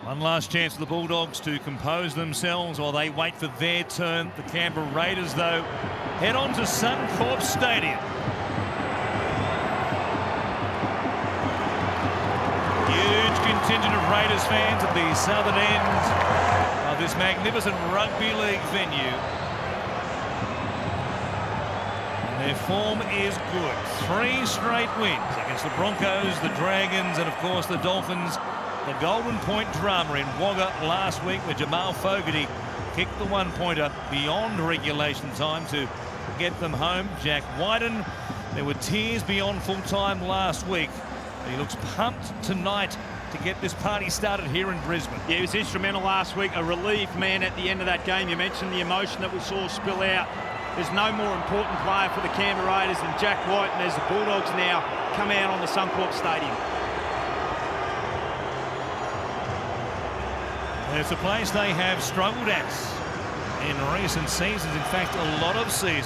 One last chance for the Bulldogs to compose themselves while they wait for their turn. The Canberra Raiders, though, head on to Suncorp Stadium. Huge contingent of Raiders fans at the southern end of this magnificent rugby league venue. And their form is good. 3 straight wins against the Broncos, the Dragons, and of course the Dolphins. The Golden Point drama in Wagga last week where Jamal Fogarty kicked the 1-pointer beyond regulation time to get them home. Jack Wyden, there were tears beyond full time last week. He looks pumped tonight to get this party started here in Brisbane. Yeah, he was instrumental last week, a relief man at the end of that game. You mentioned the emotion that we saw spill out. There's no more important player for the Canberra Raiders than Jack Wyden as the Bulldogs now come out on the Suncorp Stadium. It's a place they have struggled at in recent seasons. In fact, a lot of seasons.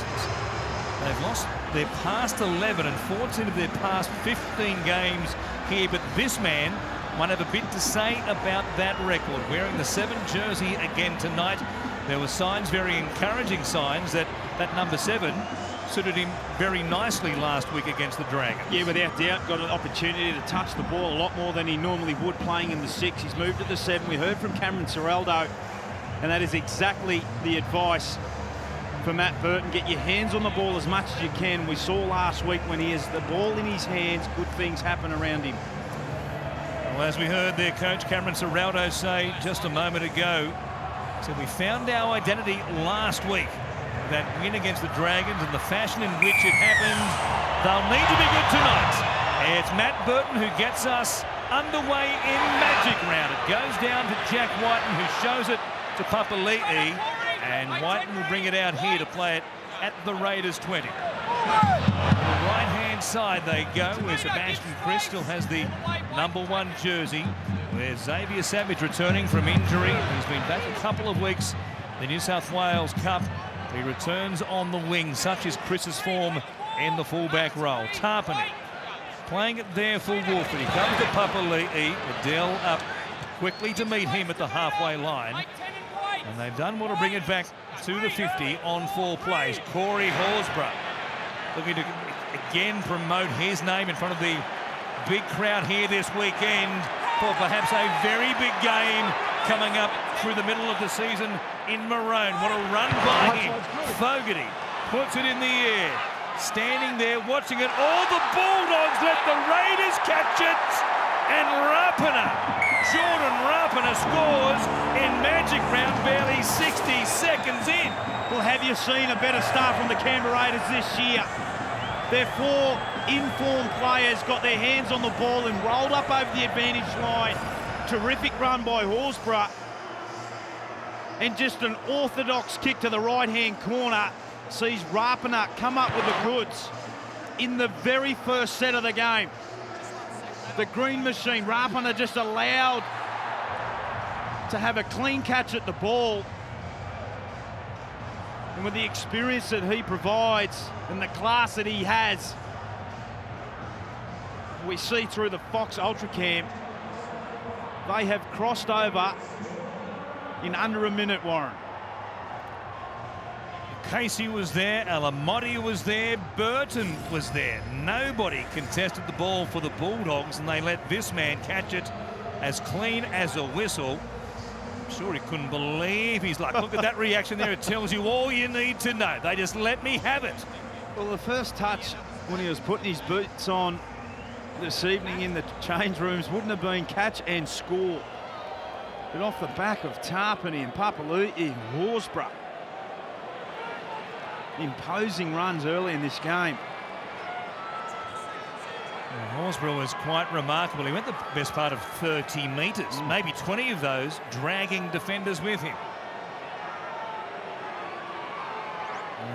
They've lost their past 11 and 14 of their past 15 games here. But this man might have a bit to say about that record. Wearing the 7 jersey again tonight. There were signs, very encouraging signs, that number 7 suited him very nicely last week against the Dragons. Yeah, without doubt, got an opportunity to touch the ball a lot more than he normally would playing in the 6. He's moved to the 7. We heard from Cameron Ciraldo, and that is exactly the advice for Matt Burton. Get your hands on the ball as much as you can. We saw last week when he has the ball in his hands, good things happen around him. Well, as we heard their coach Cameron Ciraldo say just a moment ago, so we found our identity last week. That win against the Dragons and the fashion in which it happened, they'll need to be good tonight. It's Matt Burton who gets us underway in Magic Round. It goes down to Jack Wyden, who shows it to Papali'i, and Wyden will bring it out here to play it at the Raiders 20. On the right-hand side they go, where Sebastian Kris still has the number 1 jersey, where Xavier Savage returning from injury. He's been back a couple of weeks. The New South Wales Cup. He returns on the wing. Such is Chris's form in the fullback role. Tarpany playing it there for Wolford. He comes to Papali'i. Adele up quickly to meet him at the halfway line. And they've done well to bring it back to the 50 on 4 plays. Corey Horsburgh looking to again promote his name in front of the big crowd here this weekend for perhaps a very big game coming up through the middle of the season in Maroon. What a run by him. Fogarty puts it in the air. Standing there watching it. All the Bulldogs let the Raiders catch it. And Rapana, Jordan Rapana scores in Magic Round barely 60 seconds in. Well, have you seen a better start from the Canberra Raiders this year? Their 4 informed players got their hands on the ball and rolled up over the advantage line. Terrific run by Horsburgh. And just an orthodox kick to the right-hand corner sees Rapana come up with the goods in the very first set of the game. The green machine, Rapana just allowed to have a clean catch at the ball. And with the experience that he provides and the class that he has, we see through the Fox Ultracam, they have crossed over in under a minute, Warren. Casey was there, Alamotti was there, Burton was there. Nobody contested the ball for the Bulldogs, and they let this man catch it as clean as a whistle. I'm sure he couldn't believe his luck. Look at that reaction there. It tells you all you need to know. They just let me have it. Well, the first touch when he was putting his boots on this evening in the change rooms wouldn't have been catch and score. But off the back of Tarpany and Papali'i and Horsburgh. Imposing runs early in this game. Well, Horsburgh was quite remarkable. He went the best part of 30 metres, maybe 20 of those dragging defenders with him.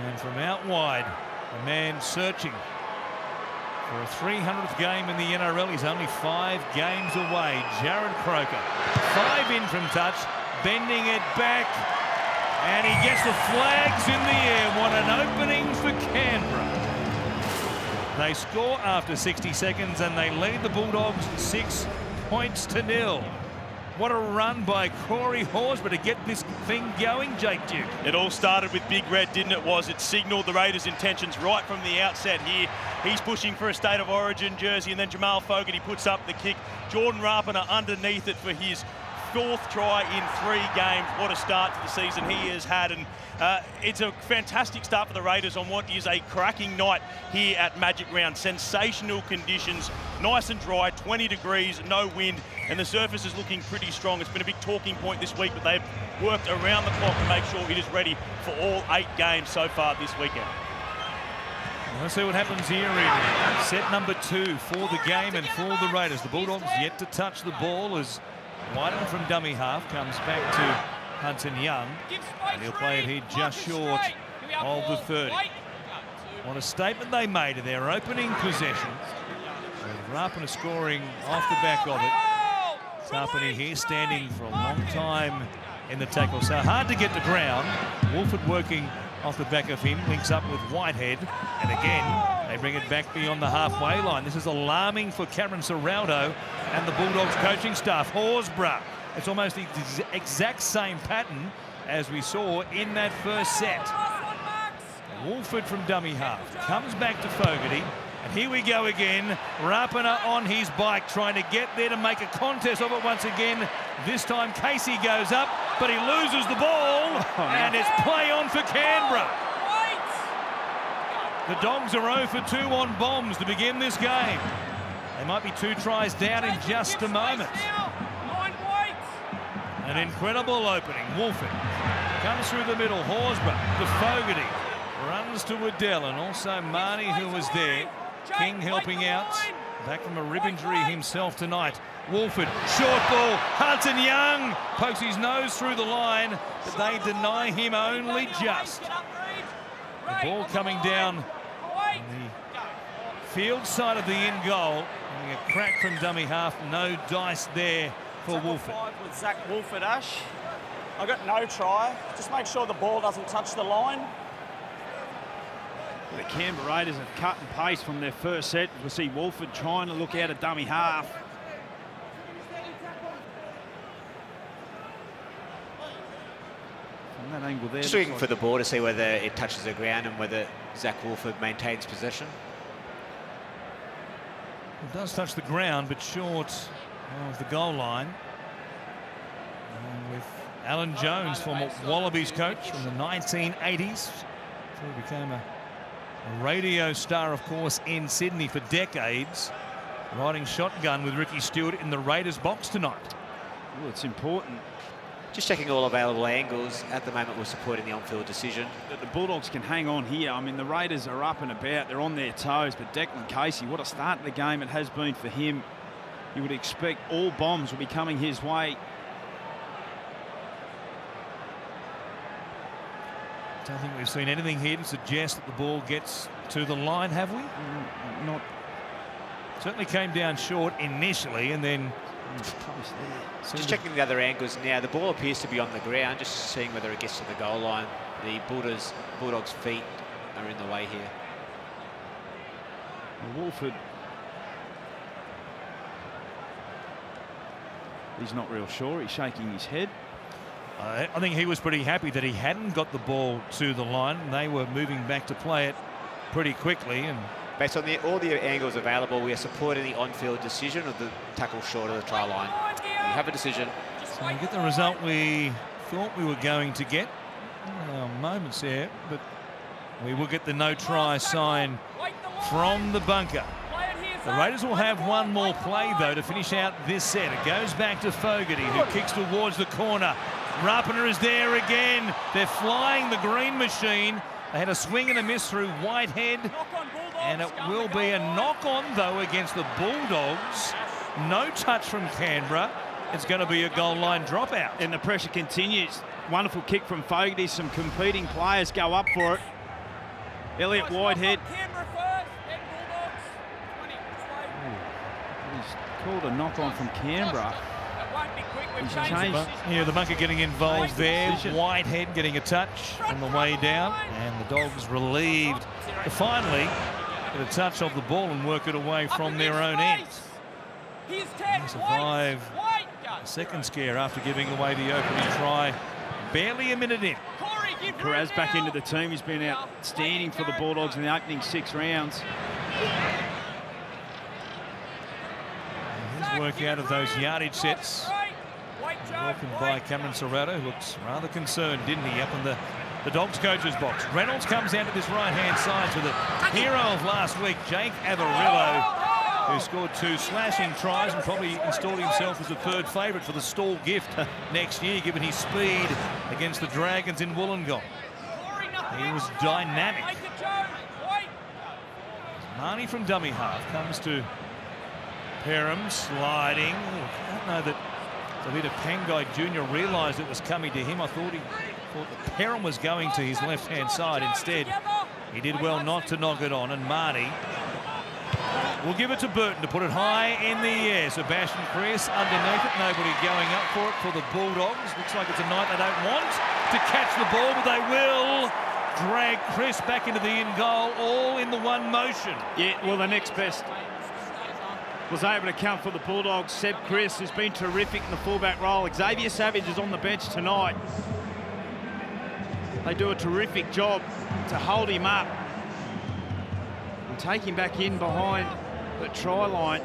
And from out wide, a man searching for a 300th game in the NRL. He's only 5 games away. Jared Croker, 5 in from touch, bending it back, and he gets the flags in the air. What an opening for Canberra. They score after 60 seconds and they lead the Bulldogs 6 points to 0. What a run by Corey Horsburgh to get this thing going, Jake Duke. It all started with Big Red, didn't it? It signalled the Raiders' intentions right from the outset here. He's pushing for a State of Origin jersey, and then Jamal Fogarty puts up the kick. Jordan Rapiner underneath it for his 4th try in 3 games. What a start to the season he has had, and it's a fantastic start for the Raiders on what is a cracking night here at Magic Round. Sensational conditions, nice and dry, 20 degrees, no wind, and the surface is looking pretty strong. It's been a big talking point this week, but they've worked around the clock to make sure it is ready for all 8 games so far this weekend. Let's see what happens here in set number 2 for the game and for the Raiders. The Bulldogs yet to touch the ball as Whiten from dummy half comes back to Hudson Young, and he'll play it here just short of the 30. What a statement they made in their opening possession. With Rapiner scoring off the back of it. Tarpany here standing for a long time in the tackle, so hard to get to ground. Wolford working off the back of him, links up with Whitehead, and again they bring it back beyond the halfway line. This is alarming for Cameron Ciraldo and the Bulldogs coaching staff. Horsburgh, it's almost the exact same pattern as we saw in that first set. Wolford from dummy half comes back to Fogarty, and here we go again. Rapiner on his bike trying to get there to make a contest of it once again. This time Casey goes up, but he loses the ball, and it's play on for Canberra. The Dogs are 0 for 2 on bombs to begin this game. They might be 2 tries down in just a moment. An incredible opening. Wolford comes through the middle. Horsburgh to Fogarty. Runs to Waddell, and also Marnie, who was there. King helping out. Back from a rib injury himself tonight. Wolford, short ball. Hudson Young pokes his nose through the line, but they deny him only just. The ball coming down on the field side of the in goal. Having a crack from dummy half. No dice there for Wolford. With Zach Wolford, Ash. I got no try. Just make sure the ball doesn't touch the line. The Canberra Raiders have cut and paste from their first set. We'll see Wolford trying to look out a dummy half. From that angle there. Just looking for the ball to see whether it touches the ground and whether Zach Wolford maintains possession. It does touch the ground, but short of the goal line. And with Alan Jones, former Wallabies coach from the 1980s, before he became a radio star, of course, in Sydney for decades, riding shotgun with Ricky Stewart in the Raiders box tonight. Well, it's important. Just checking all available angles. At the moment, we're supporting the on-field decision. That the Bulldogs can hang on here. I mean, the Raiders are up and about. They're on their toes. But Declan Casey, what a start to the game it has been for him. You would expect all bombs will be coming his way. I don't think we've seen anything here to suggest that the ball gets to the line, have we? Not. Certainly came down short initially, and then Just checking the other angles now. The ball appears to be on the ground. Just seeing whether it gets to the goal line. The Bulldogs' feet are in the way here. Wolford. He's not real sure. He's shaking his head. I think he was pretty happy that he hadn't got the ball to the line. They were moving back to play it pretty quickly. And based on all the angles available, we are supporting the on-field decision of the tackle short of the try line. We have a decision. So we get the result we thought we were going to get. Moments there, but we will get the no try sign from the bunker. The Raiders will have one more play, though, to finish out this set. It goes back to Fogarty, who kicks towards the corner. Rapiner is there again. They're flying the green machine. They had a swing and a miss through Whitehead. And it will be a knock-on, though, against the Bulldogs. No touch from Canberra. It's going to be a goal line dropout. And the pressure continues. Wonderful kick from Fogarty. Some competing players go up for it. Elliot Whitehead. He's called a knock-on from Canberra. He's changed. The bunker getting involved there. Whitehead getting a touch on the way down. And the Dogs relieved to finally get a touch of the ball and work it away from their own end. They survive A second scare after giving away the opening try. Barely a minute in. Perez back into the team. He's been outstanding for the Bulldogs in the opening 6 rounds. His work out of those yardage sets. Welcomed by Cameron Serrato, who looks rather concerned, didn't he, up in the Dogs coach's box. Reynolds comes out to this right-hand side to the hero of last week, Jake Averillo, who scored 2 slashing tries and probably installed himself as a third favourite for the stall gift next year, given his speed against the Dragons in Wollongong. He was dynamic. Marnie from dummy half comes to Perham, sliding. I don't know that Tavita Pangai Jr. realised it was coming to him. I thought that Perham was going to his left-hand side. Instead, he did well not to knock it on, and Marnie will give it to Burton to put it high in the air. Sebastian Chris underneath it. Nobody going up for it for the Bulldogs. Looks like it's a night they don't want to catch the ball, but they will drag Chris back into the in goal, all in the one motion. Yeah, well, the next best was able to come for the Bulldogs. Seb Chris has been terrific in the fullback role. Xavier Savage is on the bench tonight. They do a terrific job to hold him up and take him back in behind the try line.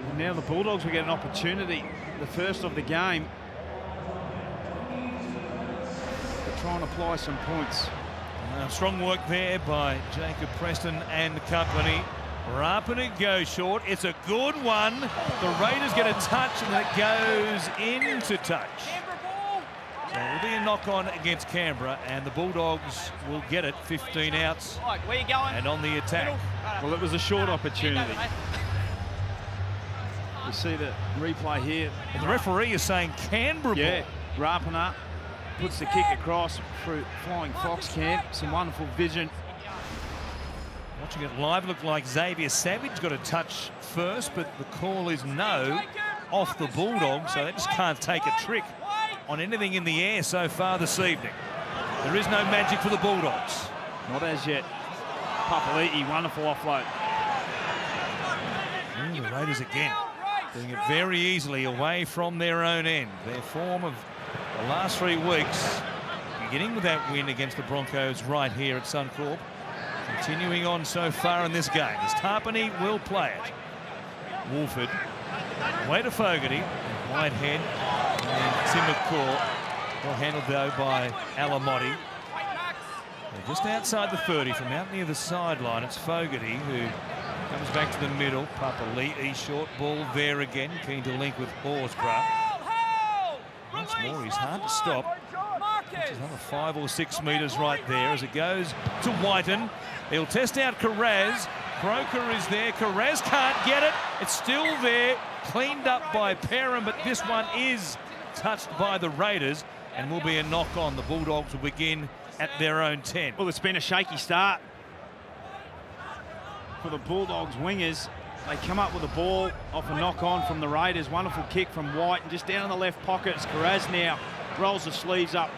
And now the Bulldogs will get an opportunity, the first of the game, to try and apply some points. Strong work there by Jacob Preston and company. Rapana goes short. It's a good one. The Raiders get a touch and it goes into touch. So it will be a knock-on against Canberra, and the Bulldogs will get it 15 outs and on the attack. Well, it was a short opportunity. You see the replay here. And the referee is saying Canberra ball. Yeah, Rapana puts the kick across through flying fox camp. Some wonderful vision. Watching it live, it looked like Xavier Savage got a touch first, but the call is no off the Bulldogs, so they just can't take a trick on anything in the air so far this evening. There is no magic for the Bulldogs. Not as yet. Papali'i, wonderful offload. The Raiders again doing it very easily away from their own end. Their form of the last 3 weeks, beginning with that win against the Broncos right here at Suncorp, continuing on so far in this game as Tarpany will play it. Wolford, way to Fogarty, Whitehead, and Tim McCaw. Well handled though by Alamotti. They're just outside the 30 from out near the sideline. It's Fogarty who comes back to the middle. Papali'i, short ball there again, keen to link with Horsburgh. Once more, he's hard to stop. Which is another 5 or 6 metres right there as it goes to Whiten. He'll test out Carraz. Croker is there. Carraz can't get it. It's still there. Cleaned up by Perham, but this one is touched by the Raiders and will be a knock on. The Bulldogs will begin at their own 10. Well, it's been a shaky start for the Bulldogs wingers. They come up with a ball off a knock on from the Raiders. Wonderful kick from White, and just down in the left pocket, it's Carraz now. Rolls the sleeves up.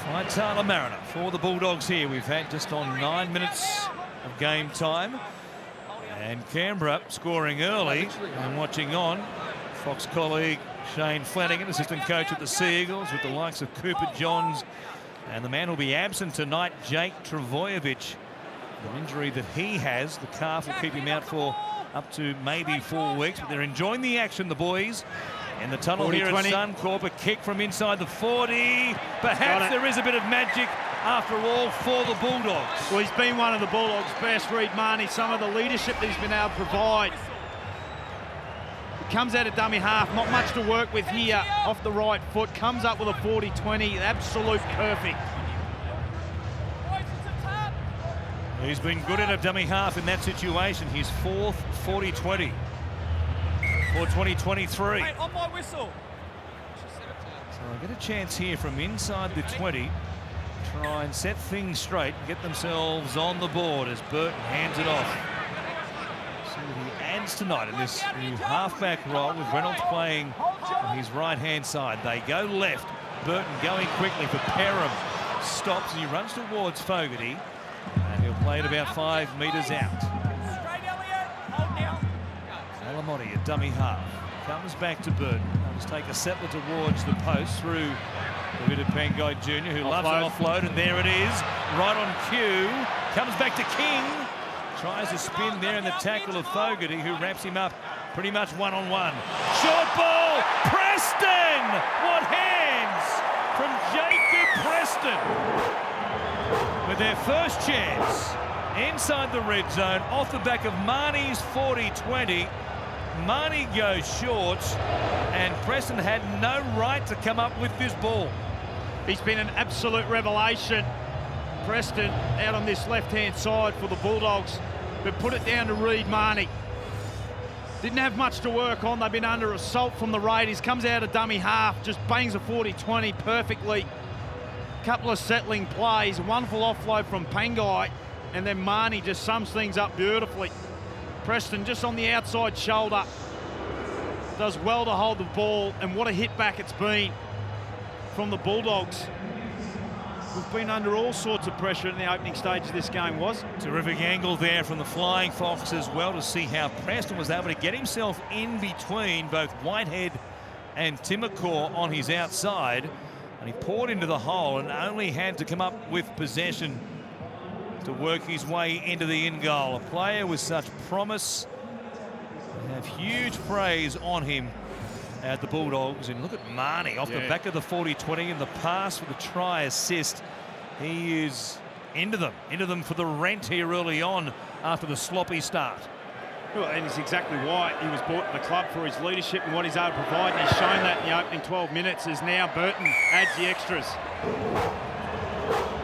Faitala Mariner for the Bulldogs here. We've had just on 9 minutes of game time. And Canberra scoring early and watching on. Fox colleague Shane Flanagan, assistant coach at the Seagulls, with the likes of Cooper Johns. And the man will be absent tonight, Jake Travojevic. An injury that he has, the calf will keep him out for up to maybe 4 weeks. But they're enjoying the action, the boys. In the tunnel 40, here at Suncorp, a kick from inside the 40. Perhaps there is a bit of magic after all for the Bulldogs. Well, he's been one of the Bulldogs' best. Read Marnie, some of the leadership that he's been able to provide. He comes out of dummy half, not much to work with here, off the right foot, comes up with a 40-20, absolute perfect. He's been good at a dummy half in that situation. His 4th 40-20. For 2023. Hey, on my whistle. So I get a chance here from inside the 20. Try and set things straight and get themselves on the board as Burton hands it off. See what he adds tonight in this new halfback role with Reynolds playing on his right-hand side. They go left. Burton going quickly for Perham. Stops and he runs towards Fogarty. And he'll played about 5 metres out. Alamotti, a dummy half. Comes back to Burton. They'll just take a settler towards the post through David Pangai Jr., who loves an offload, and there it is, right on cue. Comes back to King. Tries to spin there in the tackle of Fogarty, who wraps him up pretty much one-on-one. Short ball, Preston! What hands from Jacob Preston! With their first chance inside the red zone, off the back of Marnie's 40-20. Marnie goes short, and Preston had no right to come up with this ball. He's been an absolute revelation. Preston out on this left-hand side for the Bulldogs, but put it down to Reid Marnie. Didn't have much to work on. They've been under assault from the Raiders. Comes out a dummy half, just bangs a 40-20 perfectly. Couple of settling plays, a wonderful offload from Pangai, and then Marnie just sums things up beautifully. Preston just on the outside shoulder, does well to hold the ball, and what a hit back it's been from the Bulldogs. We've been under all sorts of pressure in the opening stage of this game, was. Terrific angle there from the Flying Fox as well to see how Preston was able to get himself in between both Whitehead and Timokor on his outside, and he poured into the hole and only had to come up with possession to work his way into the in goal. A player with such promise. They have huge praise on him at the Bulldogs. And look at Marnie off the back of the 40-20 and the pass for the try assist. He is into them for the rent here early on after the sloppy start. Well, and it's exactly why he was brought to the club, for his leadership and what he's able to provide. And he's shown that in the opening 12 minutes as now Burton adds the extras.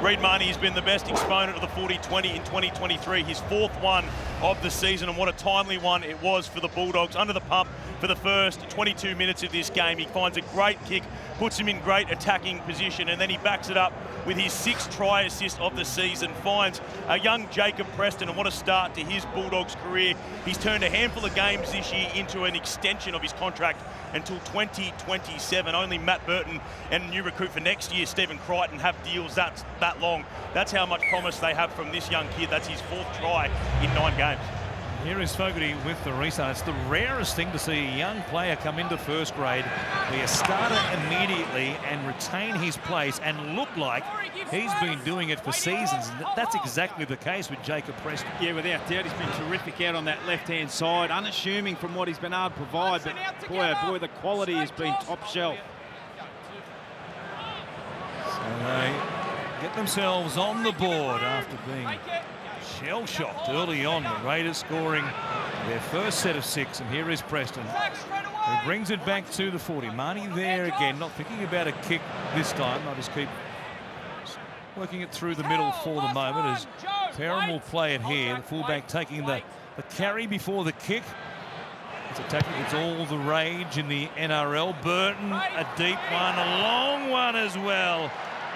Reid Marnie has been the best exponent of the 40-20 in 2023, his 4th one of the season, and what a timely one it was for the Bulldogs. Under the pump for the first 22 minutes of this game. He finds a great kick, puts him in great attacking position, and then he backs it up with his 6th try assist of the season, finds a young Jacob Preston, and what a start to his Bulldogs career. He's turned a handful of games this year into an extension of his contract until 2027. Only Matt Burton and a new recruit for next year, Stephen Crichton, have deals that long. That's how much promise they have from this young kid. That's his 4th try in 9 games. Here is Fogarty with the restart. It's the rarest thing to see a young player come into first grade, be a starter immediately and retain his place and look like he's been doing it for seasons. And that's exactly the case with Jacob Preston. Yeah, without doubt, he's been terrific out on that left-hand side, unassuming from what he's been able to provide, but boy, oh boy, the quality has been top shelf. So they get themselves on the board after being shell-shocked early on. The Raiders scoring their first set of 6, and here is Preston, who brings it back to the 40. Marnie there again, not thinking about a kick this time. They'll just keep working it through the middle for the moment as Perham will play it here. The fullback taking the carry before the kick. It's a tackle that's all the rage in the NRL. Burton, a deep one, a long one as well.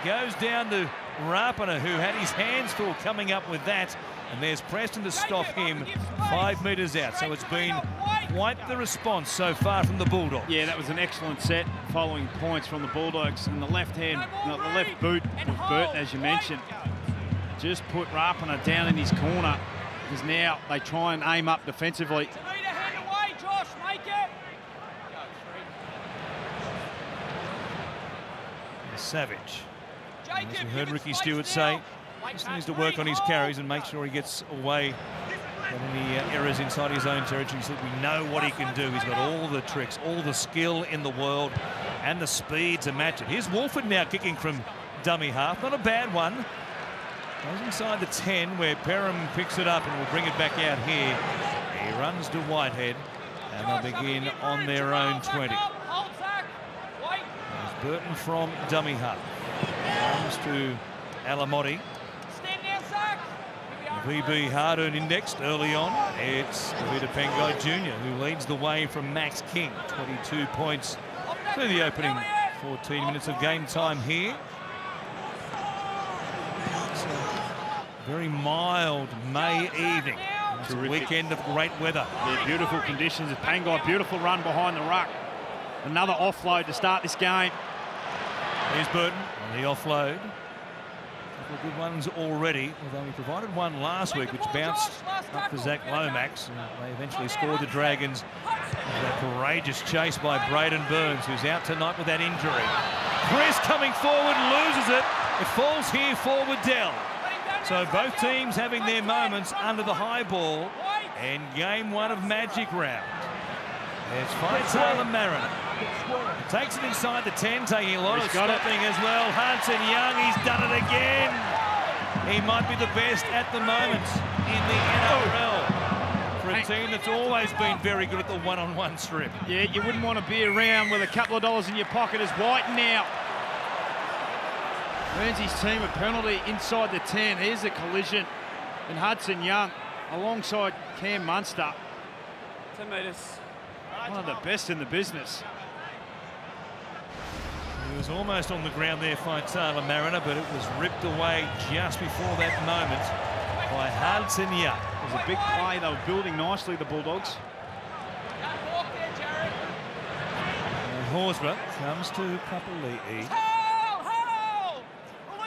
Goes down to Rapana, who had his hands full coming up with that, and there's Preston to stop him 5 metres out. So it's been quite the response so far from the Bulldogs. Yeah, that was an excellent set following points from the Bulldogs, and the left boot of Burton, as you mentioned, just put Rapana down in his corner, because now they try and aim up defensively. Savage. As we heard Ricky Stewart say, just needs to work on his carries and make sure he gets away from any errors inside his own territory. He said we know what he can do. He's got all the tricks, all the skill in the world, and the speed to match it. Here's Wolford now kicking from dummy half. Not a bad one. Goes inside the 10 where Perham picks it up and will bring it back out here. He runs to Whitehead, and they'll begin on their own 20. There's Burton from dummy half. Comes to Alamotti. VB hard-earned indexed early on. It's David Pangai Jr. who leads the way from Max King. 22 points through the opening 14 minutes of game time here. It's a very mild May evening. It's a weekend of great weather. Yeah, beautiful conditions. Pangai, beautiful run behind the ruck. Another offload to start this game. Here's Burton on the offload. couple of good ones already, although he provided one last week which bounced up for Zach Lomax, and they eventually scored the Dragons. A courageous chase by Braden Burns, who's out tonight with that injury. Chris coming forward, loses it. It falls here for Waddell. So both teams having their moments under the high ball, and game one of Magic Round. It's Faisal Mariner. Takes it inside the 10, taking a lot of stopping as well. Hudson Young, he's done it again. He might be the best at the moment in the NRL for a team that's always been very good at the one-on-one strip. Yeah, you wouldn't want to be around with a couple of dollars in your pocket as Whiten now. Earns his team a penalty inside the 10. Here's the collision. And Hudson Young alongside Cam Munster. 10 metres. One of the best in the business. He was almost on the ground there, Faisal Mariner, but it was ripped away just before that moment by Hudson Young. It was a big play. They were building nicely, the Bulldogs. And Horsburgh comes to Papali'i.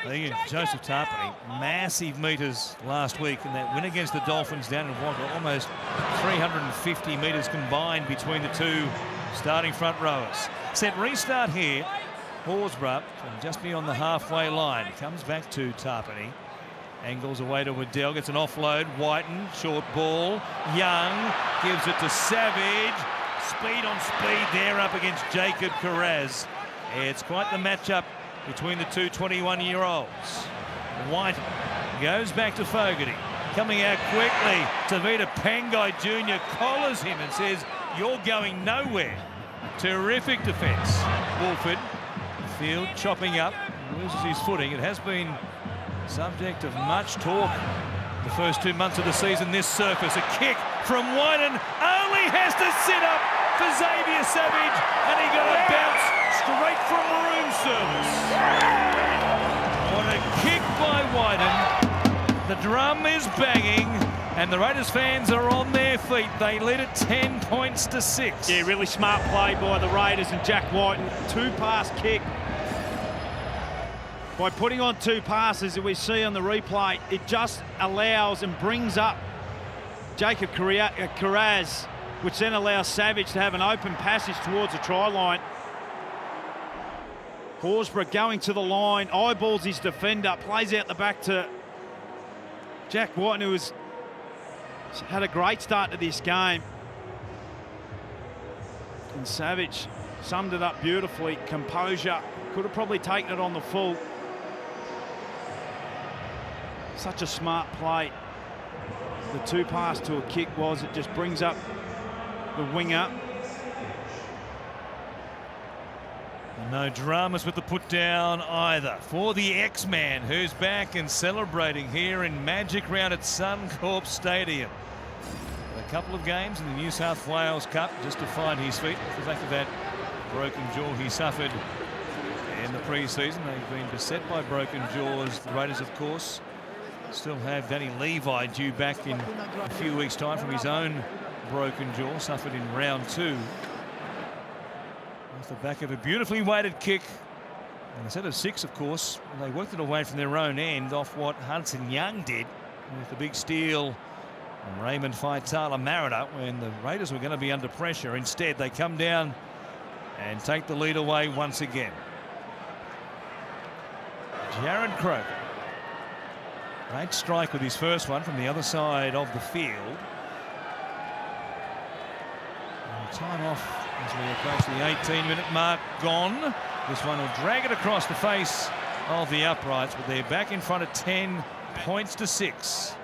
Again, Joseph Tarpany, massive metres last week in that win against the Dolphins down in Wagga, almost 350 metres combined between the two starting front rowers. Set restart here. Horsburgh from just beyond the halfway line. Comes back to Tarpany. Angles away to Waddell, gets an offload. Whiten, short ball. Young gives it to Savage. Speed on speed there up against Jacob Carraz. It's quite the matchup between the two 21-year-olds. White goes back to Fogarty. Coming out quickly. Tavita Pangai Jr. collars him and says, "You're going nowhere." Terrific defence. Wolford, field chopping up, loses his footing. It has been subject of much talk the first 2 months of the season, this surface. A kick from Whiten, only has to sit up for Xavier Savage, and he got a bounce straight from room service. What a kick by Whiten. The drum is banging, and the Raiders fans are on their feet. They lead it 10 points to 6. Yeah, really smart play by the Raiders and Jack Whiten. Two-pass kick. By putting on two passes that we see on the replay, it just allows and brings up Jacob Carraz, which then allows Savage to have an open passage towards the try line. Horsburgh going to the line, eyeballs his defender, plays out the back to Jack Whiten, who has had a great start to this game. And Savage summed it up beautifully. Composure, could have probably taken it on the full. Such a smart play. The two pass to a kick was, it just brings up the winger. And no dramas with the put down either for the X-Man, who's back and celebrating here in Magic Round at Suncorp Stadium. A couple of games in the New South Wales Cup just to find his feet off the back of that broken jaw he suffered in the pre-season. They've been beset by broken jaws. The Raiders, of course, still have Danny Levi due back in a few weeks' time from his own broken jaw, suffered in round 2. Off the back of a beautifully weighted kick. And instead of 6, of course, they worked it away from their own end off what Hudson Young did with the big steal from Raymond Faitala Mariner when the Raiders were going to be under pressure. Instead, they come down and take the lead away once again. Jared Croker. Great strike with his first one from the other side of the field. And time off as we approach the 18-minute mark. Gone. This one will drag it across the face of the uprights, but they're back in front of 10 points to 6.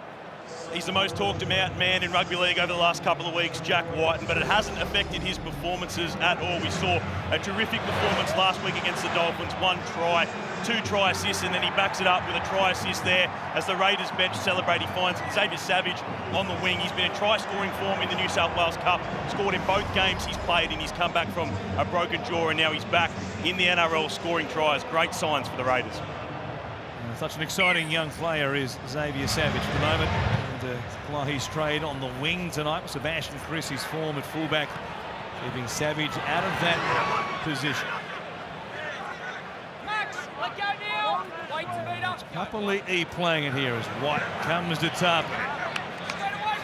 He's the most talked about man in rugby league over the last couple of weeks, Jack Whiten, but it hasn't affected his performances at all. We saw a terrific performance last week against the Dolphins. 1 try, 2 try assists, and then he backs it up with a try assist there as the Raiders bench celebrate. He finds Xavier Savage on the wing. He's been in try-scoring form in the New South Wales Cup, scored in both games he's played in. He's come back from a broken jaw, and now he's back in the NRL scoring tries. Great signs for the Raiders. Such an exciting young player is Xavier Savage at the moment. And apply his trade on the wing tonight. Sebastian Chris's form at fullback, keeping Savage out of that position. Max, let go now. Wait to beat up. Papali'i playing it here as White comes to Tarp.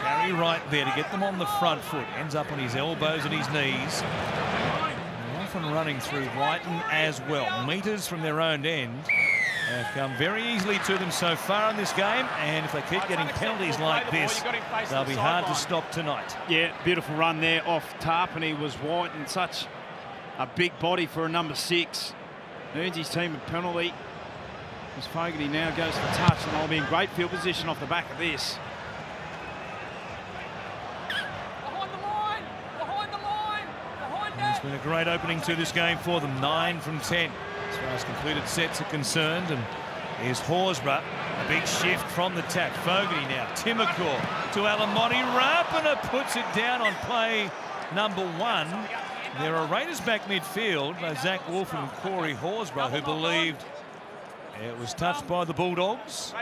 Carry right there to get them on the front foot. Ends up on his elbows and his knees. And often running through Whiten as well. Metres from their own end have come very easily to them so far in this game, and if they keep getting penalties like this, they'll be hard to stop tonight. Yeah, beautiful run there off Tarpany was White, and such a big body for a number 6. Earns his team a penalty. As Fogarty now goes for touch, and they'll be in great field position off the back of this. It's been a great opening to this game for them, 9 from 10 as far as completed sets are concerned. And here's Horsburgh, a big shift from the tap. Fogarty now, Timokor to Alamotti. Rapana puts it down on play number 1. There are Raiders back midfield, by Zach Wolfen and Corey Horsburgh, who believed it was touched by the Bulldogs.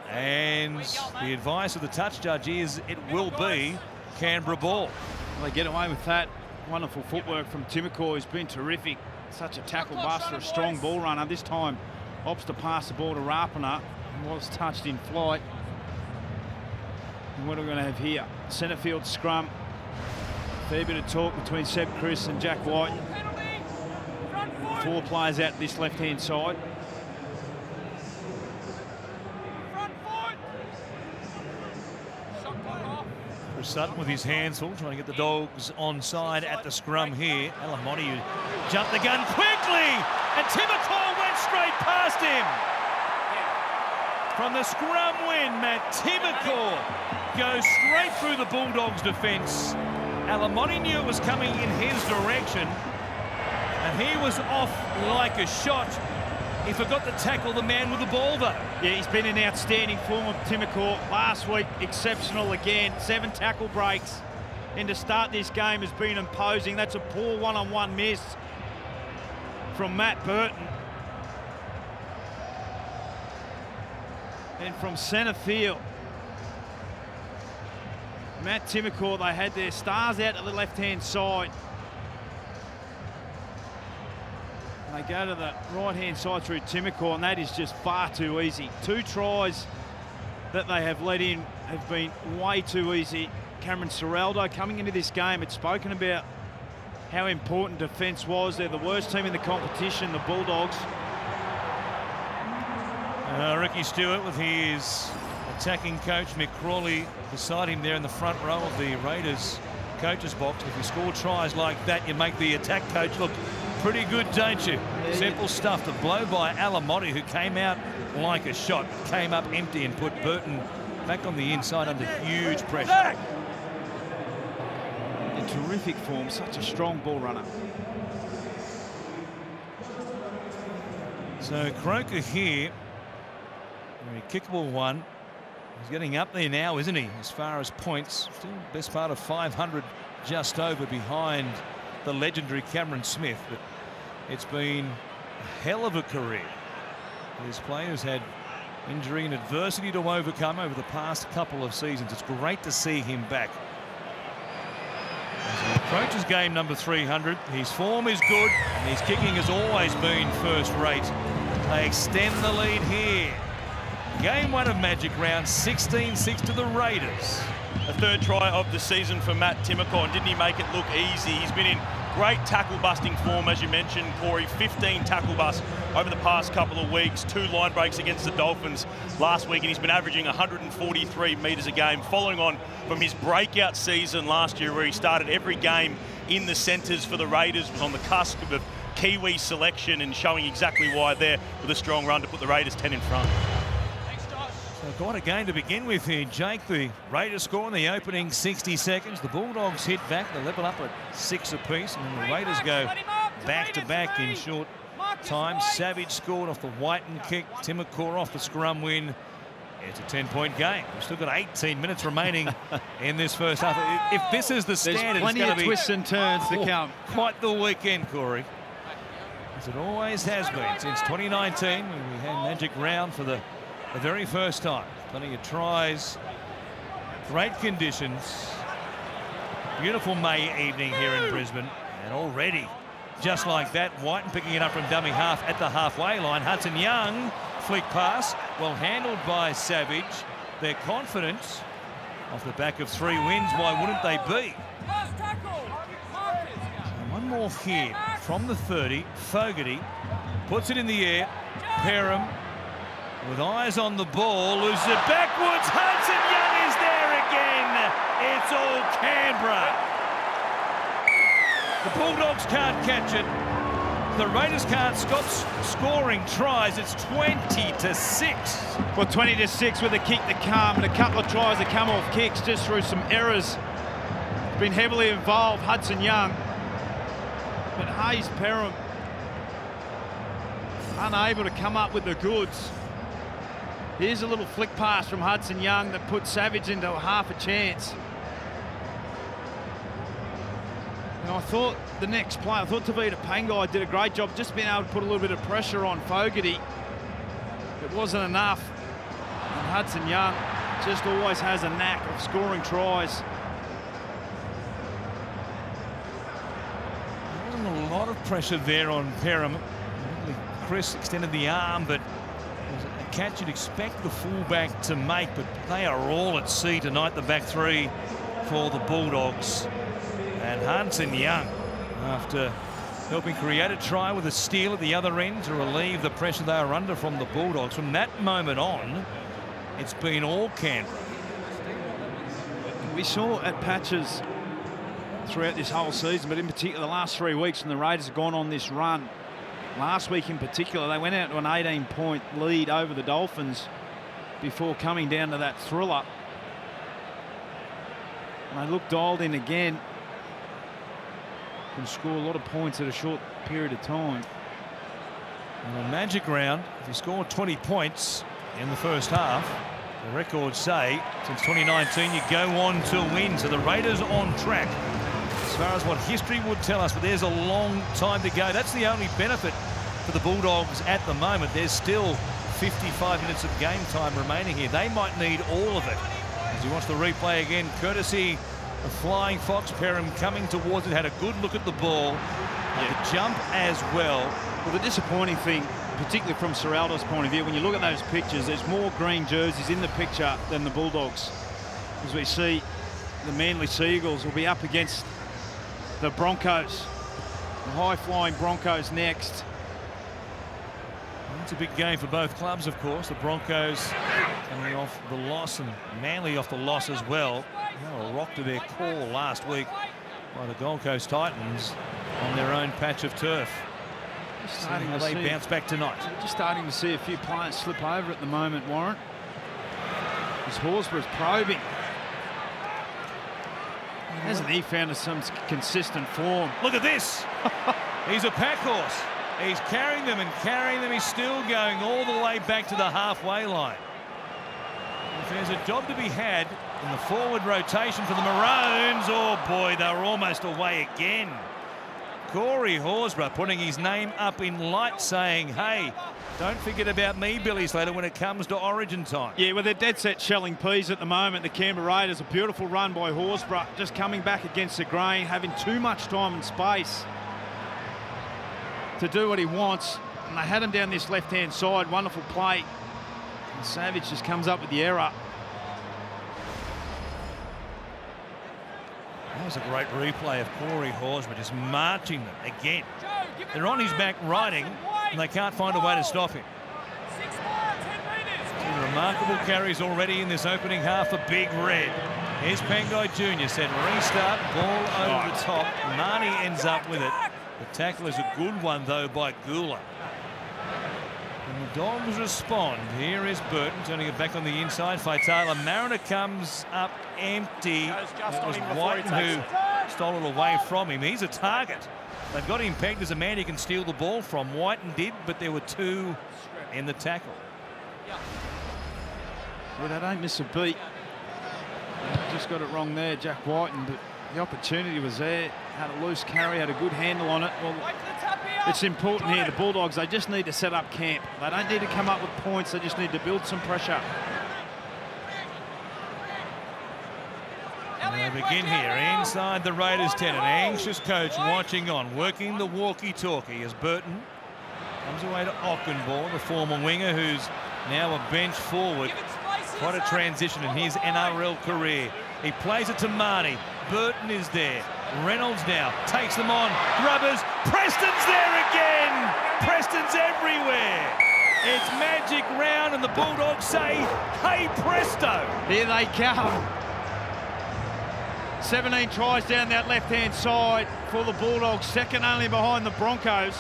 And the advice of the touch judge is it will be Canberra ball. Well, they get away with that. Wonderful footwork from Timokor, who's been terrific. Such a tackle buster, a strong ball runner. This time opts to pass the ball to Rapana, and was touched in flight. And what are we going to have here? Centre field scrum. Fair bit of talk between Seb Chris and Jack White. 4 players out this left-hand side. Chris Sutton with his hands full, trying to get the Dogs onside at the scrum here. Alamotti jumped the gun quickly, and Timokor went straight past him. From the scrum win, Matt Timokor goes straight through the Bulldogs' defence. Alamotti knew it was coming in his direction, and he was off like a shot. He forgot to tackle the man with the ball, though. Yeah, he's been in outstanding form of Timokor. Last week, exceptional again. 7 tackle breaks. And to start this game has been imposing. That's a poor one-on-one miss from Matt Burton. And from centre field, Matt Timokor, they had their stars out to the left-hand side. They go to the right-hand side through Timokor, and that is just far too easy. 2 tries that they have let in have been way too easy. Cameron Ciraldo coming into this game had spoken about how important defence was. They're the worst team in the competition, the Bulldogs. Ricky Stewart with his attacking coach Mick Crawley beside him there in the front row of the Raiders coach's box. If you score tries like that, you make the attack coach look pretty good, don't you? Yeah, simple stuff. The blow by Alamotti, who came out like a shot, came up empty and put Burton back on the inside under huge pressure. In terrific form, such a strong ball runner. So Croker here, very kickable one. He's getting up there now, isn't he, as far as points? Still best part of 500 just over behind the legendary Cameron Smith, but it's been a hell of a career. His players had injury and adversity to overcome over the past couple of seasons. It's great to see him back. As he approaches game number 300, his form is good and his kicking has always been first rate. They extend the lead here. Game 1 of Magic Round, 16-6 to the Raiders. The 3rd try of the season for Matt Timokor, and didn't he make it look easy? He's been in great tackle busting form, as you mentioned, Corey. 15 tackle busts over the past couple of weeks. 2 line breaks against the Dolphins last week, and he's been averaging 143 metres a game, following on from his breakout season last year, where he started every game in the centres for the Raiders, was on the cusp of Kiwi selection, and showing exactly why there with a strong run to put the Raiders 10 in front. So quite a game to begin with here, Jake. The Raiders score in the opening 60 seconds. The Bulldogs hit back. They level up at 6 apiece, and then the Raiders go back-to-back in short time. Savage scored off the Whiten kick. Timokor off the scrum win. It's a 10-point game. We've still got 18 minutes remaining in this first half. If this is the standard, there's plenty of twists and turns to come. Quite the weekend, Corey. As it always has been since 2019, when we had Magic Round for the very first time. Plenty of tries, great conditions, beautiful May evening here in Brisbane, and already, just like that, Whiten picking it up from dummy half at the halfway line. Hudson Young flick pass, well handled by Savage. Their confidence off the back of 3 wins, why wouldn't they be? And one more here from the 30. Fogarty puts it in the air. Perham with eyes on the ball, loses it backwards. Hudson Young is there again. It's all Canberra. The Bulldogs can't catch it. The Raiders can't stop scoring tries. It's 20-6. Well, 20-6 with a kick to come and a couple of tries that come off kicks just through some errors. Been heavily involved, Hudson Young. But Hayes Perham unable to come up with the goods. Here's a little flick pass from Hudson Young that puts Savage into half a chance. And I thought the next play, I thought Tavita Pangai did a great job just being able to put a little bit of pressure on Fogarty. It wasn't enough. And Hudson Young just always has a knack of scoring tries. There wasn't a lot of pressure there on Perham. Chris extended the arm, but it was a catch you'd expect the fullback to make, but they are all at sea tonight, the back three for the Bulldogs. And Hudson Young, after helping create a try with a steal at the other end to relieve the pressure they were under from the Bulldogs. From that moment on, it's been all Canberra. We saw at patches throughout this whole season, but in particular the last 3 weeks when the Raiders have gone on this run. Last week in particular, they went out to an 18-point lead over the Dolphins before coming down to that thriller. And they look dialed in again. Can score a lot of points at a short period of time. In a magic round, if you score 20 points in the first half, the records say since 2019 you go on to win. So the Raiders on track as far as what history would tell us, but there's a long time to go. That's the only benefit for the Bulldogs at the moment. There's still 55 minutes of game time remaining here. They might need all of it. As you watch the replay again, courtesy of Flying Fox. Perham coming towards it, had a good look at the ball. The jump as well. Well, the disappointing thing, particularly from Serraldo's point of view, when you look at those pictures, there's more green jerseys in the picture than the Bulldogs. As we see, the Manly Seagulls will be up against the Broncos. The high-flying Broncos next. It's a big game for both clubs, of course. The Broncos coming off the loss and Manly off the loss as well. A rock to their core last week by the Gold Coast Titans on their own patch of turf. Starting they bounce back tonight. Just starting to see a few players slip over at the moment, Warren. As Horsburgh's probing. Hasn't he found some consistent form? Look at this. He's a pack horse. He's carrying them and carrying them. He's still going all the way back to the halfway line. If there's a job to be had in the forward rotation for the Maroons, oh boy, they were almost away again. Corey Horsburgh putting his name up in light, saying, hey, don't forget about me, Billy Slater, when it comes to Origin time. Yeah, well, they're dead set shelling peas at the moment. The Canberra Raiders, a beautiful run by Horsburgh, just coming back against the grain, having too much time and space to do what he wants. And they had him down this left-hand side. Wonderful play. And Savage just comes up with the error. That was a great replay of Corey Horsburgh just marching them again. They're on his back riding, and they can't find a way to stop him. Some remarkable carries already in this opening half for Big Red. Here's Pangai Jr. said restart, ball over the top. Marnie ends up with it. The tackle is a good one, though, by Gula. And the Dogs respond. Here is Burton turning it back on the inside. Faitala Mariner comes up empty. It was Whiten who stole it away from him. He's a target. They've got him pegged as a man he can steal the ball from. Whiten did, but there were two in the tackle. Well, they don't miss a beat. Just got it wrong there, Jack Whiten, but the opportunity was there. Had a loose carry, had a good handle on it. Well, it's important here, the Bulldogs, they just need to set up camp. They don't need to come up with points, they just need to build some pressure. And they begin here inside the Raiders 10. An anxious coach watching on, working the walkie-talkie as Burton comes away to Ockenbaugh, the former winger who's now a bench forward. Quite a transition in his NRL career. He plays it to Marnie. Burton is there. Reynolds now takes them on. Grubbers. Preston's there again. Preston's everywhere. It's magic round and the Bulldogs say, hey presto. Here they come. 17 tries down that left-hand side for the Bulldogs, second only behind the Broncos.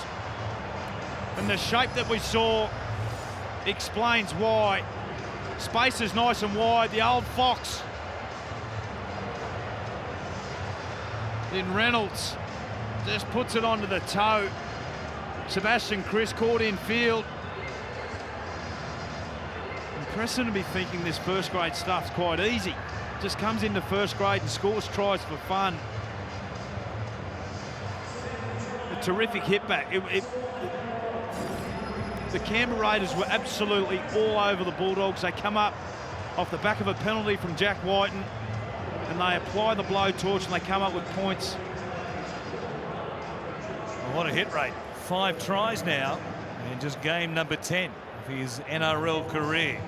And the shape that we saw explains why. Space is nice and wide. The old Fox. Then Reynolds just puts it onto the toe. Sebastian Chris caught in field. Impressive to be thinking this first grade stuff's quite easy. Just comes into first grade and scores tries for fun. A terrific hit back. The Canberra Raiders were absolutely all over the Bulldogs. They come up off the back of a penalty from Jack Whiten and they apply the blowtorch and they come up with points. Well, what a hit rate. 5 tries now and just game number 10 of his NRL career.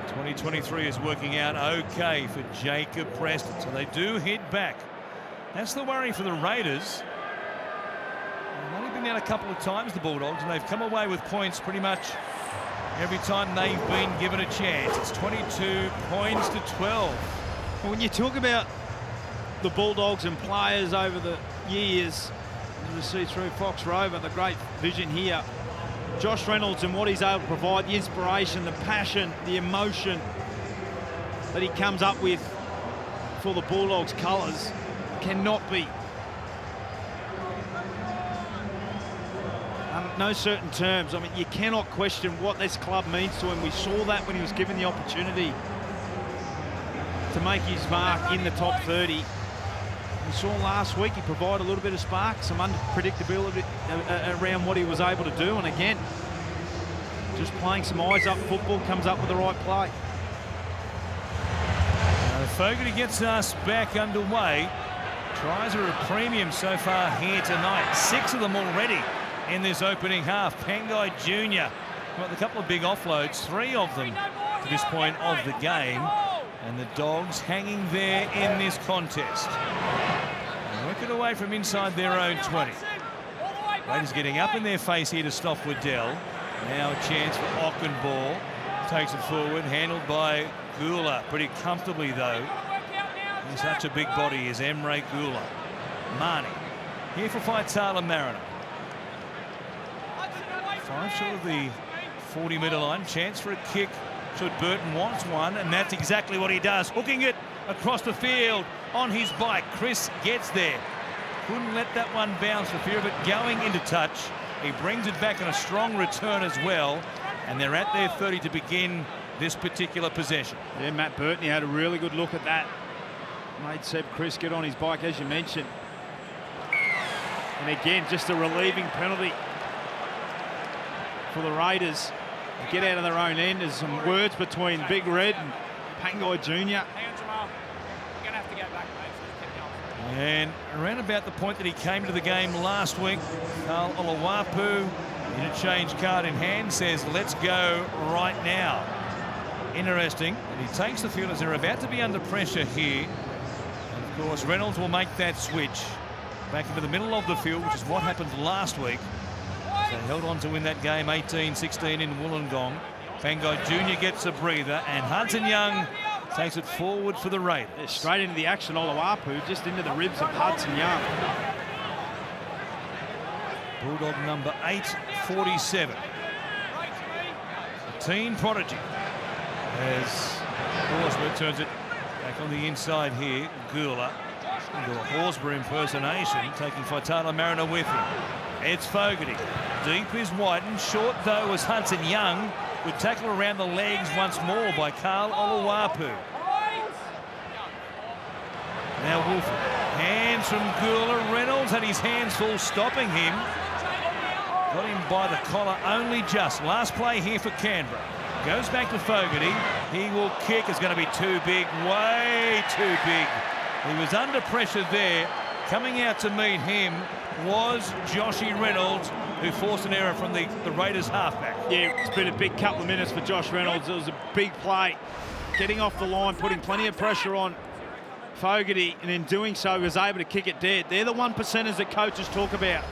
2023 is working out okay for Jacob Preston, so they do hit back. That's the worry for the Raiders. They've only been out a couple of times, the Bulldogs, and they've come away with points pretty much every time they've been given a chance. It's 22 points to 12. Well, when you talk about the Bulldogs and players over the years, you see through Fox Rover, the great vision here. Josh Reynolds and what he's able to provide, the inspiration, the passion, the emotion that he comes up with for the Bulldogs colours cannot be, no certain terms. I mean, you cannot question what this club means to him. We saw that when he was given the opportunity to make his mark in the top 30. We saw last week he provided a little bit of spark, some unpredictability around what he was able to do, and again, just playing some eyes up football, comes up with the right play. Fogarty gets us back underway. Tries are a premium so far here tonight. 6 of them already in this opening half. Pangai Jr. got a couple of big offloads, 3 of them to this point of the game. And the Dogs hanging there in this contest. Work it away from inside their own 20. Raiders getting up in their face here to stop Waddell. Now a chance for Ockenball. Takes it forward, handled by Gula. Pretty comfortably though. He's such a big body is Emre Gula. Marnie here for Faitala Mariner. 5 short of the 40-metre line. Chance for a kick. Should Burton wants one, and that's exactly what he does. Hooking it across the field on his bike. Chris gets there. Couldn't let that one bounce for fear of it going into touch. He brings it back in a strong return as well, and they're at their 30 to begin this particular possession. Yeah, Matt Burton, he had a really good look at that. Made Seb Chris get on his bike, as you mentioned. And again, just a relieving penalty for the Raiders. They get out of their own end. There's some words between Big Red and Pangai Jr. Hang on, Jamal. You're going to have to go back, mate. So keep going. And around about the point that he came to the game last week, Carl Oluwapu, interchange card in hand, says, let's go right now. Interesting. And he takes the field as they're about to be under pressure here. And of course, Reynolds will make that switch back into the middle of the field, which is what happened last week. They held on to win that game 18-16 in Wollongong. Pangai Jr. gets a breather, and Hudson Young takes it forward for the Raiders. Yeah, straight into the action, Oluwapu, just into the ribs of Hudson Young. Bulldog number 847. The teen prodigy as Horsburgh turns it back on the inside here. Gula into a Horsburgh impersonation, taking Faitala Mariner with him. It's Fogarty. Deep is Whiten. Short, though, was Hudson Young. Good tackle around the legs once more by Carl Oluwapu. Now Wolfen. Hands from Gula. Reynolds had his hands full stopping him. Got him by the collar only just. Last play here for Canberra. Goes back to Fogarty. He will kick. It's going to be too big. Way too big. He was under pressure there. Coming out to meet him was Joshy Reynolds. who forced an error from the Raiders halfback. Yeah, it's been a big couple of minutes for Josh Reynolds. It was a big play, getting off the line, putting plenty of pressure on Fogarty, and in doing so, he was able to kick it dead. They're the 1%ers that coaches talk about.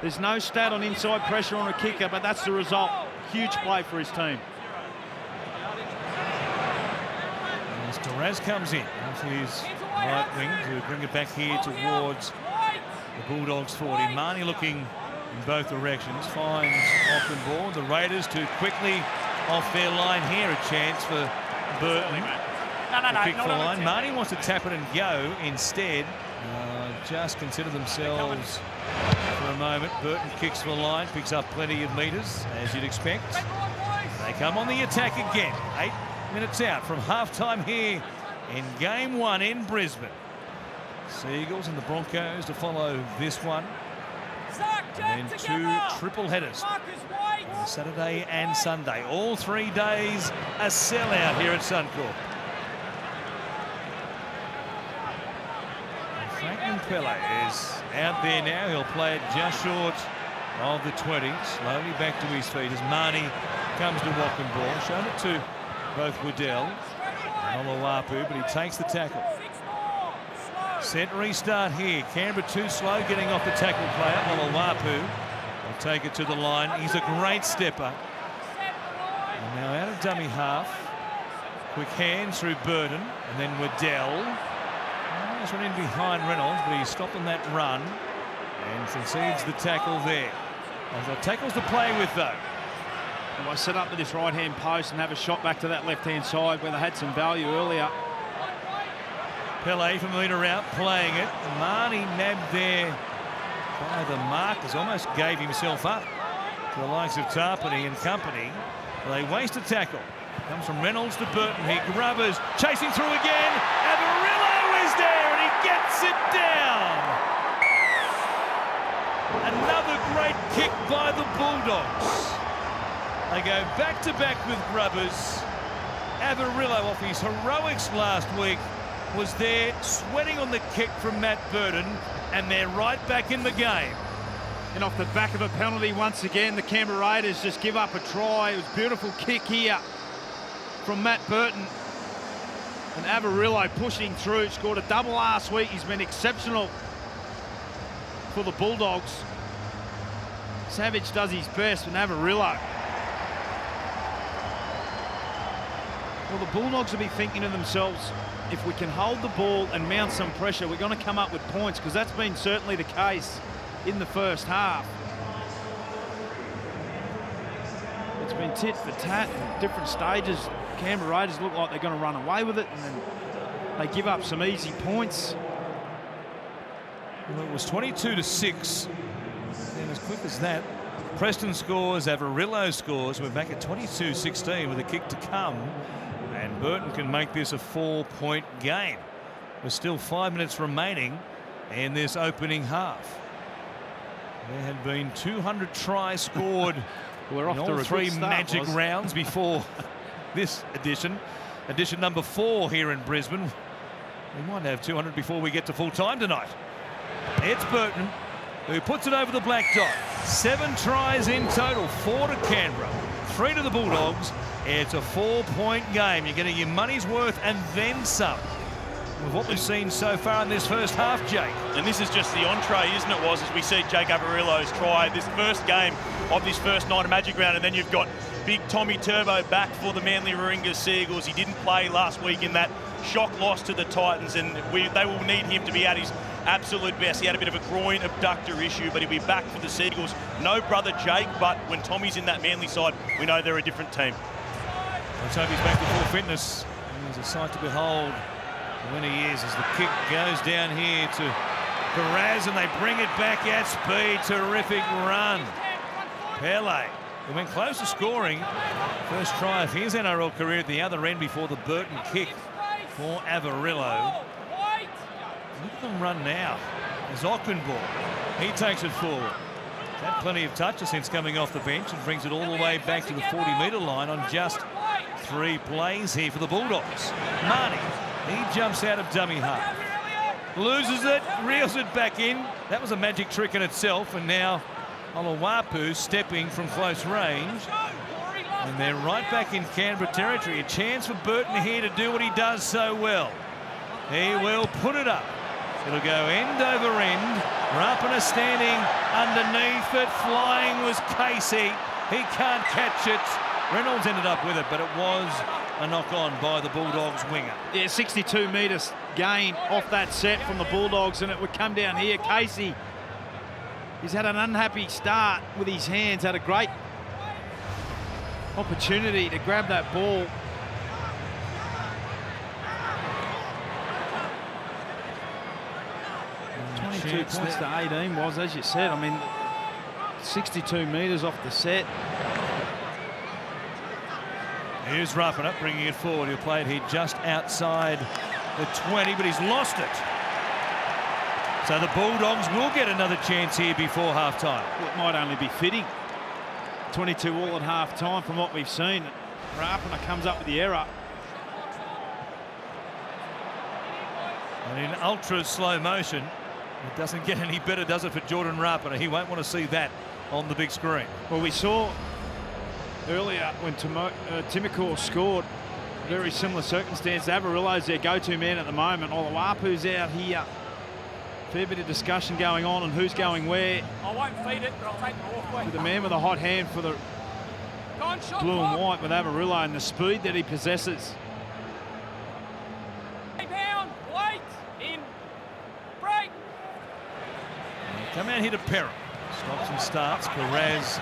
There's no stat on inside pressure on a kicker, but that's the result. Huge play for his team. As Taraz comes in off his right wing to bring it back here towards the Bulldogs 40. Marnie looking in both directions, finds Ockenbaugh. The Raiders too quickly off their line here. A chance for Burton. Kick for the line. Marnie wants to tap it and go instead. Just consider themselves for a moment. Burton kicks for the line, picks up plenty of metres, as you'd expect. They come on the attack again. 8 minutes out from halftime here in Game 1 in Brisbane. Seagulls and the Broncos to follow this one. And then 2 triple headers on Saturday and Sunday. All 3 days a sellout here at Suncorp. Franklin Pele is out there now. He'll play it just short of the 20. Slowly back to his feet as Marnie comes to Ockenbaugh. Shown it to both Waddell and Oluwapu, but he takes the tackle. Set restart here. Canberra too slow getting off the tackle player. Oluwapu will take it to the line. He's a great stepper. And now out of dummy half. Quick hands through Burton and then Waddell. Just went in behind Reynolds, but he stopped on that run and concedes the tackle there. The tackles to play with, though. Well, I set up to this right-hand post and have a shot back to that left-hand side where they had some value earlier. Pele from a metre out, playing it. Marnie nabbed there by the markers, almost gave himself up to the likes of Tarpany and company. They waste a tackle. Comes from Reynolds to Burton. He Grubbers chasing through again. Averillo is there and he gets it down. Another great kick by the Bulldogs. They go back-to-back with Grubbers. Averillo, off his heroics last week, was there sweating on the kick from Matt Burton, and they're right back in the game. And off the back of a penalty once again, the Canberra Raiders just give up a try. It was a beautiful kick here from Matt Burton. And Averillo pushing through, scored a double last week. He's been exceptional for the Bulldogs. Savage does his best, and Averillo. Well, the Bulldogs will be thinking to themselves, if we can hold the ball and mount some pressure, we're going to come up with points, because that's been certainly the case in the first half. It's been tit for tat at different stages. Canberra Raiders look like they're going to run away with it, and then they give up some easy points. Well, it was 22-6, and as quick as that, Preston scores, Averillo scores. We're back at 22-16 with a kick to come, and Burton can make this a 4-point game. There's still 5 minutes remaining in this opening half. There had been 200 tries scored We're off in to all a 3 good start, magic rounds before this edition number 4 here in Brisbane. We might have 200 before we get to full time tonight. It's Burton who puts it over the black dot. 7 tries in total, 4 to Canberra, 3 to the Bulldogs. It's a 4-point game. You're getting your money's worth and then some with what we've seen so far in this first half, Jake. And this is just the entree, isn't it, as we see Jake Averillo's try, this first game of this first night of Magic Round, and then you've got big Tommy Turbo back for the Manly Warringah Seagulls. He didn't play last week in that shock loss to the Titans, and they will need him to be at his absolute best. He had a bit of a groin abducter issue, but he'll be back for the Seagulls. No brother Jake, but when Tommy's in that Manly side, we know they're a different team. Let's hope he's back to full fitness. He's a sight to behold when he is, as the kick goes down here to Perez, and they bring it back at speed. Terrific run. Pele, who went close to scoring first try of his NRL career at the other end before the Burton kick for Averillo. Look at them run now. There's Ockenbaugh. He takes it forward. He's had plenty of touches since coming off the bench and brings it all the way back to the 40-metre line on just 3 plays here for the Bulldogs. Marnie, he jumps out of dummy half. Loses it, reels it back in. That was a magic trick in itself, and now Oluwapu stepping from close range. And they're right back in Canberra territory. A chance for Burton here to do what he does so well. He will put it up. It'll go end over end. Rapana standing underneath it. Flying was Casey. He can't catch it. Reynolds ended up with it, but it was a knock-on by the Bulldogs winger. Yeah, 62 metres gain off that set from the Bulldogs, and it would come down here. Casey, he's had an unhappy start with his hands, had a great opportunity to grab that ball. And 22 points to 18 was, as you said, I mean, 62 metres off the set. Here's Rapana bringing it forward. He'll play it here just outside the 20, but he's lost it. So the Bulldogs will get another chance here before half-time. Well, it might only be fitting. 22 all at half-time from what we've seen. Rapana comes up with the error. And in ultra slow motion, it doesn't get any better, does it, for Jordan Rapana? He won't want to see that on the big screen. Well, we saw earlier when Timokor scored, very similar circumstance. Avarillo's their go-to man at the moment. Oluwapu's out here. Fair bit of discussion going on who's going where. I won't feed it, but I'll take the walkway. The man with a hot hand for the blue and white with Avarillo and the speed that he possesses. Pound, wait, in, break. Come out here to Perham. Stops and starts. Perez,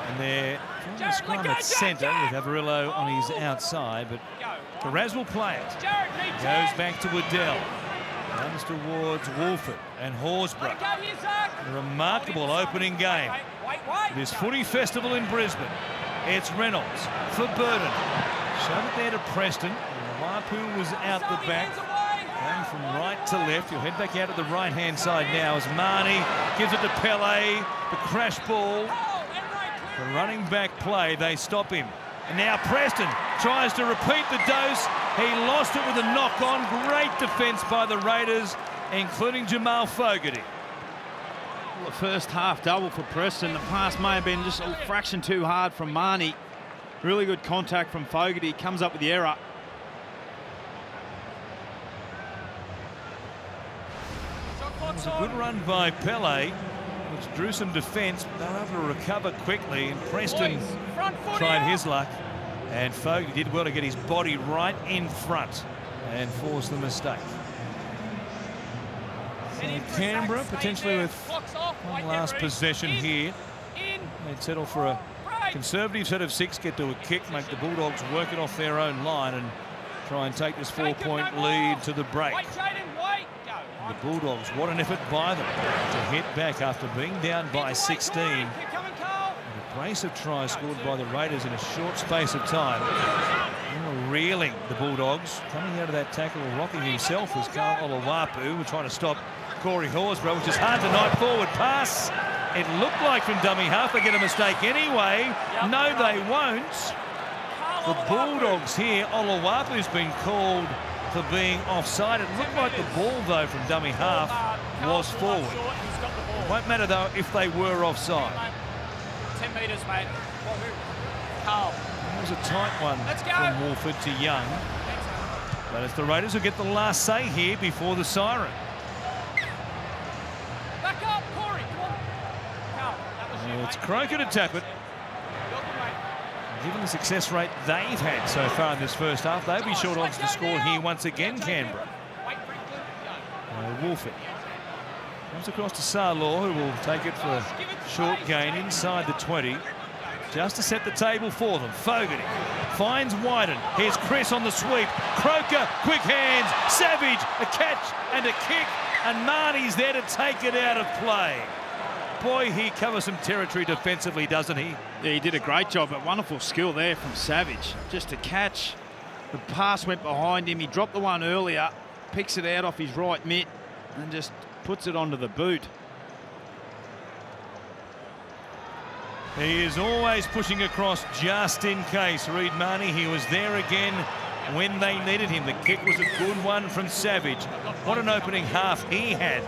and they're trying to scrum at centre with Avarillo on his outside, but Perez will play it. Goes back to Waddell. Runs towards Wolford and Horsburgh. A remarkable opening game. This footy festival in Brisbane. It's Reynolds for Burton. Shove it there to Preston. Wapu was out the back. Going from right to left. He'll head back out to the right-hand side now as Marnie gives it to Pele. The crash ball. The running back play. They stop him. And now Preston tries to repeat the dose. He lost it with a knock-on. Great defence by the Raiders, including Jamal Fogarty. Well, the first half double for Preston. The pass may have been just a fraction too hard from Marnie. Really good contact from Fogarty. Comes up with the error. It was a good run by Pele, which drew some defence, but they were able to recover quickly. And Preston tried his luck, and Fogarty did well to get his body right in front and force the mistake. So Canberra potentially with one last possession here. They'd settle for a conservative set of 6, get to a kick, make the Bulldogs work it off their own line and try and take this 4-point lead to the break. The Bulldogs, what an effort by them to hit back after being down by 16. And a brace of tries scored by the Raiders in a short space of time. They were reeling, the Bulldogs. Coming out of that tackle, rocking himself was Carl Oluwapu. We're trying to stop Corey Horsburgh, which is hard tonight. Forward pass. It looked like from dummy half. They get a mistake anyway. No, they won't. The Bulldogs here, Oluwapu's been called for being offside. It looked like the ball, though, from dummy half was forward. It won't matter, though, if they were offside. 10 metres, mate. Carl. It was a tight one from Wolford to Young. But it's the Raiders who get the last say here before the siren. Back up, Corey. Come on. Carl, that was you, It's Croker to tap it. Given the success rate they've had so far in this first half, they'll be short odds to score here once again, Canberra. Wolford comes across to Sarlaw, who will take it for a short gain inside the 20. Just to set the table for them. Fogarty finds Wyden. Here's Chris on the sweep. Croker, quick hands. Savage, a catch and a kick. And Marnie's there to take it out of play. Boy, he covers some territory defensively, doesn't he? Yeah, he did a great job, but wonderful skill there from Savage. Just to catch. The pass went behind him. He dropped the one earlier, picks it out off his right mitt and just puts it onto the boot. He is always pushing across just in case. Reid Marnie, he was there again when they needed him. The kick was a good one from Savage. What an opening half he had.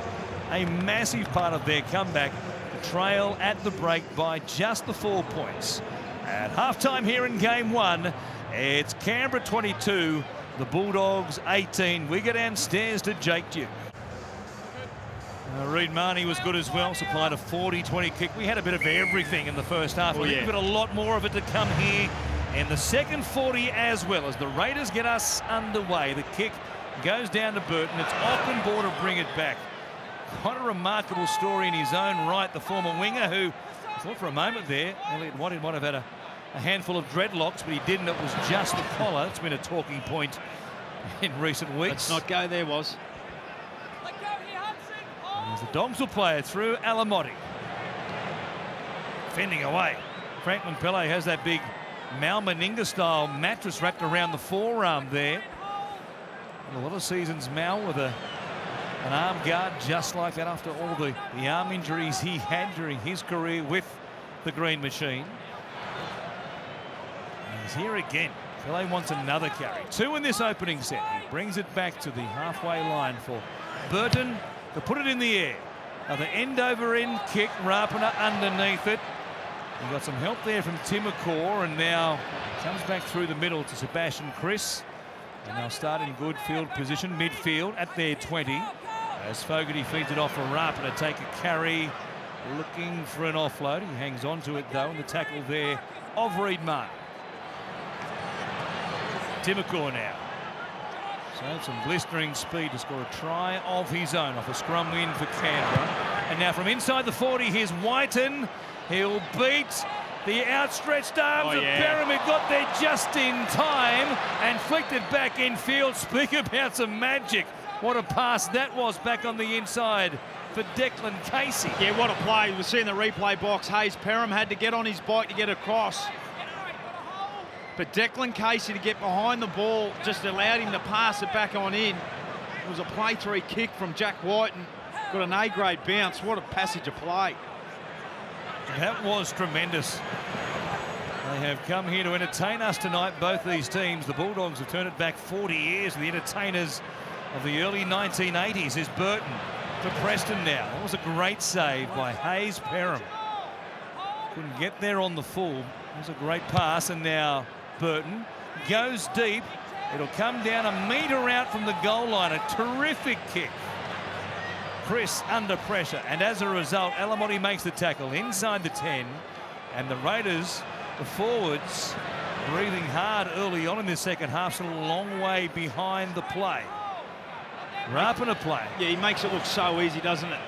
A massive part of their comeback to trail at the break by just the 4 points. At halftime here in game 1, it's Canberra 22, the Bulldogs 18. We go downstairs to Jake Duke. Reid Marnie was good as well, supplied a 40-20 kick. We had a bit of everything in the first half. We've got a lot more of it to come here in the second 40 as well, as the Raiders get us underway. The kick goes down to Burton. It's Auckland border, bring it back. Quite a remarkable story in his own right. The former winger who, I thought for a moment there, Elliot White might have had a handful of dreadlocks, but he didn't. It was just the collar. It's been a talking point in recent weeks. Let's not go there, was. As the Dogs will play it through Alamotti. Fending away. Franklin Pele has that big Mal Meninga-style mattress wrapped around the forearm there. And a lot of seasons, Mal with an arm guard just like that after all the arm injuries he had during his career with the Green Machine. He's here again. Pele wants another carry. 2 in this opening set. He brings it back to the halfway line for Burton to put it in the air. Another end-over-end kick. Rapana underneath it. He got some help there from Timokor, and now comes back through the middle to Sebastian Chris. And they'll start in good field position, midfield at their 20. As Fogarty feeds it off for Rapana to take a carry. Looking for an offload. He hangs on to it, though, and the tackle there of Reid Marnie. Timokor now. So some blistering speed to score a try of his own off a scrum win for Canberra. And now from inside the 40, here's Whiten. He'll beat the outstretched arms of Pyramid. Got there just in time and flicked it back infield. Speak about some magic. What a pass that was back on the inside for Declan Casey. Yeah, what a play. We've seen the replay box. Hayes Perham had to get on his bike to get across. But Declan Casey to get behind the ball just allowed him to pass it back on in. It was a play 3 kick from Jack Whiten. Got an A-grade bounce. What a passage of play. That was tremendous. They have come here to entertain us tonight, both these teams. The Bulldogs have turned it back 40 years. The entertainers of the early 1980s is Burton for Preston now. That was a great save by Hayes Perham. Couldn't get there on the full. It was a great pass, and now Burton goes deep. It'll come down a metre out from the goal line. A terrific kick. Chris under pressure, and as a result, Alamotti makes the tackle inside the 10, and the Raiders, the forwards, breathing hard early on in this second half, still a long way behind the play. Rapana play. Yeah, he makes it look so easy, doesn't it?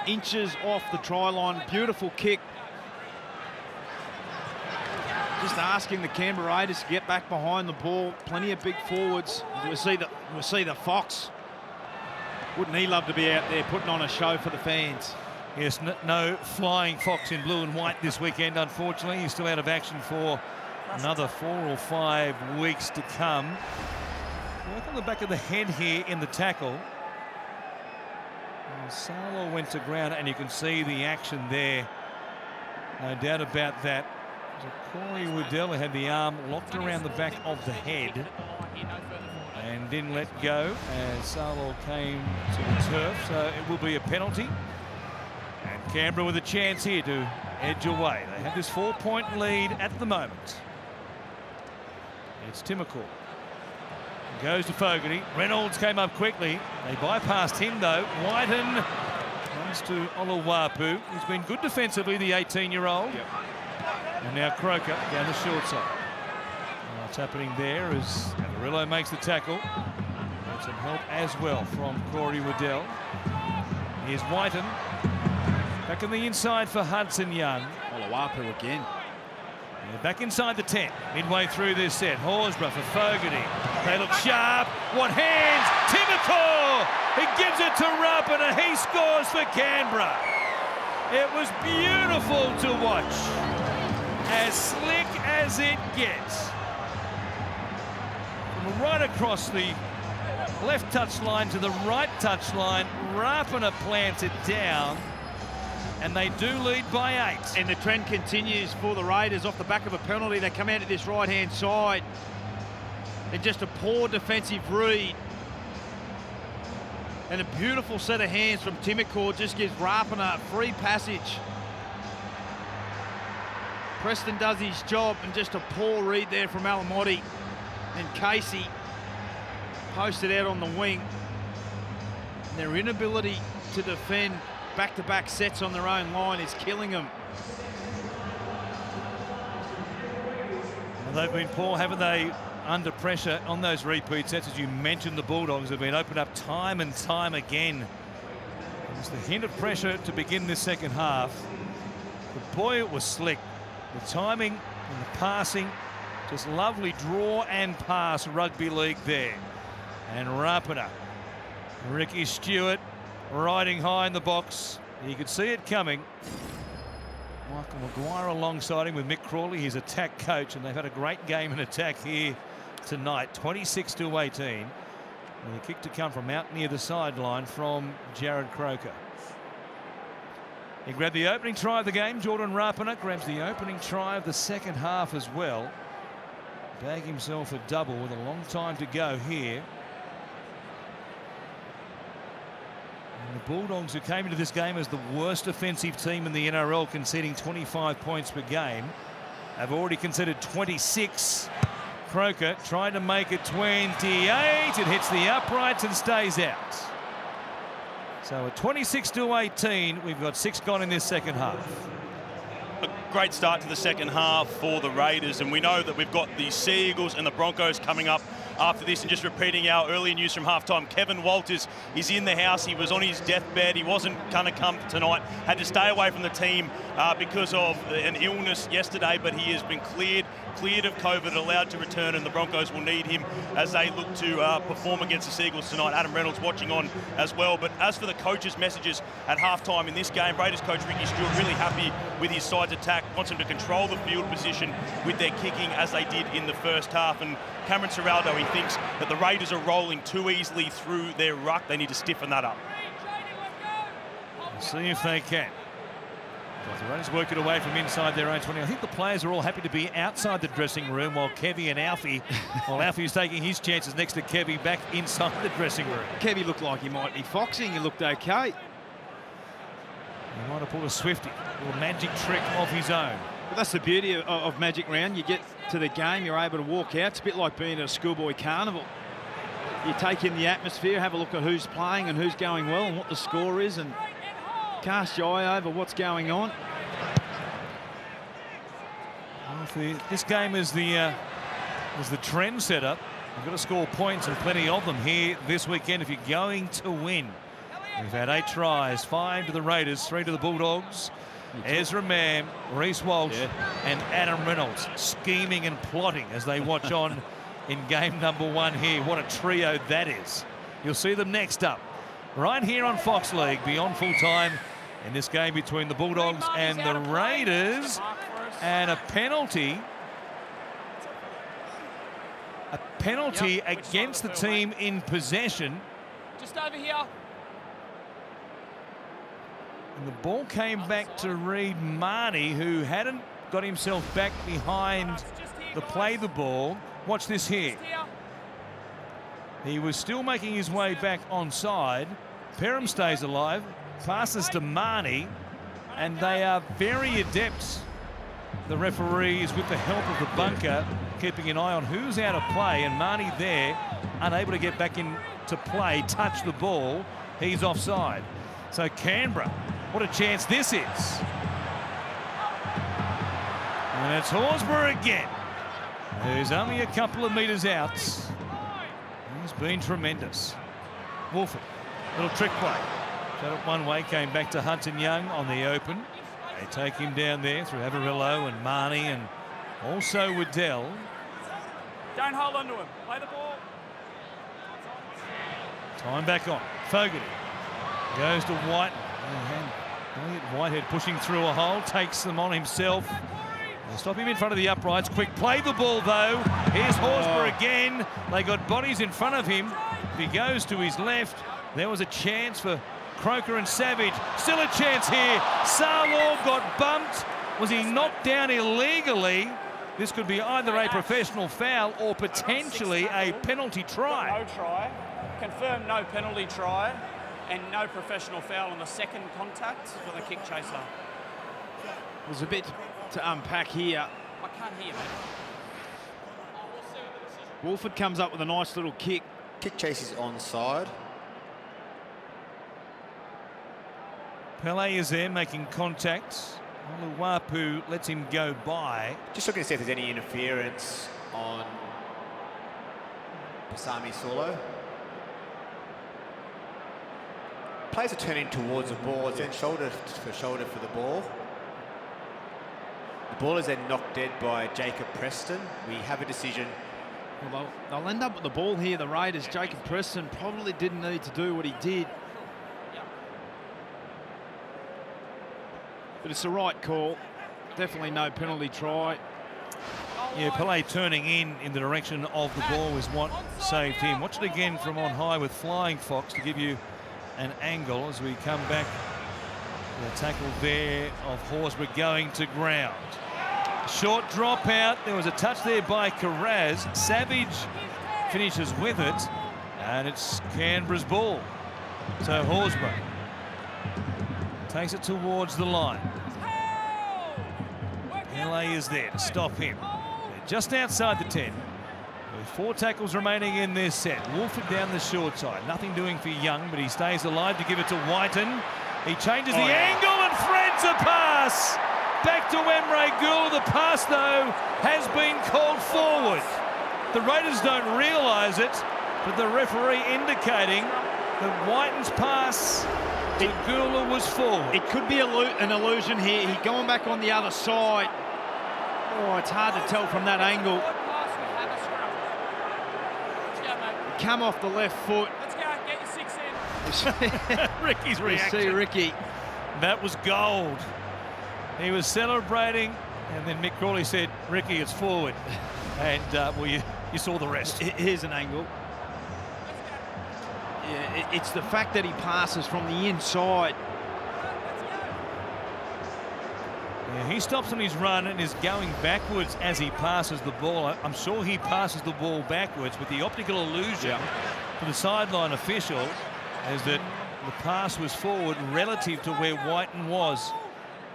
Inches off the try line, beautiful kick. Just asking the Canberra Raiders to get back behind the ball. Plenty of big forwards. We'll see the Fox. Wouldn't he love to be out there putting on a show for the fans? Yes, no flying Fox in blue and white this weekend, unfortunately. He's still out of action for another 4 or 5 weeks to come. Work on the back of the head here in the tackle. Salo went to ground, and you can see the action there. No doubt about that. Corey Waddell had the arm locked around the back of the head and didn't let go as Salo came to the turf, so it will be a penalty. And Canberra with a chance here to edge away. They have this 4-point lead at the moment. It's Timokor. Goes to Fogarty. Reynolds came up quickly. They bypassed him, though. Whiten comes to Oluwapu. He's been good defensively, the 18-year-old. Yep. And now Croker down the short side. What's happening there is Amarillo makes the tackle. And some help as well from Corey Waddell. Here's Whiten. Back on the inside for Hudson Young. Oluwapu again. And back inside the 10. Midway through this set. Horsburgh for Fogarty. They look sharp. What hands? Timokor! He gives it to Rapana. He scores for Canberra. It was beautiful to watch. As slick as it gets. From right across the left touch line to the right touch line, Rapana plants it down, and they do lead by 8. And the trend continues for the Raiders off the back of a penalty. They come out to this right-hand side. And just a poor defensive read. And a beautiful set of hands from Timokor just gives Rapana free passage. Preston does his job, and just a poor read there from Alamotti. And Casey posted out on the wing. And their inability to defend back-to-back sets on their own line is killing them. Well, they've been poor, haven't they, under pressure on those repeat sets. As you mentioned, the Bulldogs have been opened up time and time again. Just a hint of pressure to begin this second half. But boy, it was slick. The timing and the passing, just lovely draw and pass rugby league there. And Rapana, Ricky Stewart riding high in the box. You could see it coming. Michael Maguire alongside him with Mick Crawley, his attack coach, and they've had a great game in attack here tonight, 26-18. And the kick to come from out near the sideline from Jared Croker. He grabbed the opening try of the game. Jordan Rapana grabs the opening try of the second half as well. Bag himself a double with a long time to go here. And the Bulldogs, who came into this game as the worst offensive team in the NRL, conceding 25 points per game, have already conceded 26. Croker trying to make it 28. It hits the uprights and stays out. So at 26-18, we've got 6 gone in this second half. A great start to the second half for the Raiders, and we know that we've got the Sea Eagles and the Broncos coming up after this. And just repeating our earlier news from halftime, Kevin Walters is in the house. He was on his deathbed. He wasn't going to come tonight. Had to stay away from the team because of an illness yesterday, but he has been cleared of COVID, allowed to return, and the Broncos will need him as they look to perform against the Sea Eagles tonight. Adam Reynolds watching on as well. But as for the coaches' messages at halftime in this game, Raiders coach Ricky Stewart really happy with his side's attack, wants them to control the field position with their kicking as they did in the first half. And Cameron Ciraldo, he thinks that the Raiders are rolling too easily through their ruck. They need to stiffen that up. We'll see if they can. The Raiders work it away from inside their own 20. I think the players are all happy to be outside the dressing room while Kevy and Alfie, while Alfie's taking his chances next to Kevy back inside the dressing room. Kevy looked like he might be foxing. He looked okay. He might have pulled a Swifty, a little magic trick of his own. But that's the beauty of Magic Round. You get to the game, you're able to walk out. It's a bit like being at a schoolboy carnival. You take in the atmosphere, have a look at who's playing and who's going well and what the score is, and cast your eye over what's going on. Well, this game is the trend setup. You've got to score points, and plenty of them here this weekend if you're going to win. We've had 8 tries, 5 to the Raiders, 3 to the Bulldogs. Ezra Mam, Reece Walsh, and Adam Reynolds scheming and plotting as they watch on in game number 1 here. What a trio that is. You'll see them next up right here on Fox League beyond full time in this game between the Bulldogs and the Raiders. And a penalty against the team in possession. Just over here. And the ball came back to Reid Marnie, who hadn't got himself back behind the play the ball. Watch this here. He was still making his way back onside. Perham stays alive, passes to Marnie, and they are very adept, the referees, with the help of the bunker, keeping an eye on who's out of play. And Marnie there, unable to get back into play, touch the ball. He's offside. So Canberra, what a chance this is. And it's Horsburgh again, who's only a couple of metres out. He's been tremendous. Wolford, little trick play. Shot it one way, came back to Hudson Young on the open. They take him down there through Averillo and Marnie and also Waddell. Don't hold on to him. Play the ball. Time back on. Fogarty goes to White. Whitehead pushing through a hole, takes them on himself. They'll stop him in front of the uprights. Quick play the ball though. Here's Horsburgh again. They got bodies in front of him. If he goes to his left, there was a chance for Croker and Savage. Still a chance here. Sarlaw got bumped. Was he knocked down illegally? This could be either a professional foul or potentially a penalty try. No try. Confirmed no penalty try. and no professional foul on the second contact for the kick chaser. There's a bit to unpack here. I can't hear, mate. Wolford comes up with a nice little kick. Kick chase is onside. Pele is there making contact. Oluwapu lets him go by. Just looking to see if there's any interference on Pasami Solo. Players are turning towards the ball, then shoulder for the ball. The ball is then knocked dead by Jacob Preston. We have a decision. Well, they'll end up with the ball here, the Raiders. Jacob Preston probably didn't need to do what he did. But it's the right call. Definitely no penalty try. Yeah, Pele turning in the direction of the ball was what saved him. Watch it again from on high with Flying Fox to give you an angle as we come back. The tackle there of Horsburgh going to ground. Short drop out. There was a touch there by Carraz. Savage finishes with it, and it's Canberra's ball. So Horsburgh takes it towards the line. Pele is there to stop him. They're just outside the 10. With 4 tackles remaining in this set. Wolford down the short side. Nothing doing for Young, but he stays alive to give it to Whiten. He changes the angle and threads a pass. Back to Emre Gul. The pass, though, has been called forward. The Raiders don't realise it, but the referee indicating that Whiten's pass to Gula was forward. It could be an illusion here. He's going back on the other side. Oh, it's hard to tell from that angle. Come off the left foot. Let's go, get your 6 in. Ricky's You reaction. see Ricky. That was gold. He was celebrating, and then Mick Crawley said, Ricky, it's forward. And, well, you saw the rest. Here's an angle. Yeah, it's the fact that he passes from the inside. Yeah, he stops on his run and is going backwards as he passes the ball. I'm sure he passes the ball backwards, but the optical illusion for the sideline official is that the pass was forward relative to where Whiten was.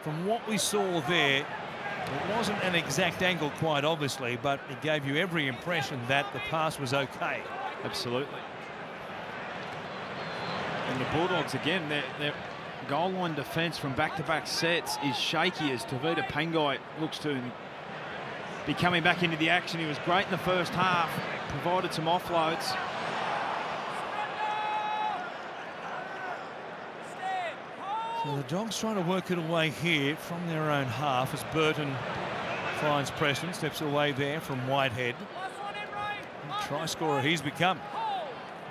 From what we saw there, it wasn't an exact angle quite obviously, but it gave you every impression that the pass was okay. Absolutely. And the Bulldogs, again, their goal line defence from back-to-back sets is shaky as Tavita Pangai looks to be coming back into the action. He was great in the first half, provided some offloads. So the Dogs trying to work it away here from their own half as Burton finds Preston, steps away there from Whitehead. Try scorer he's become.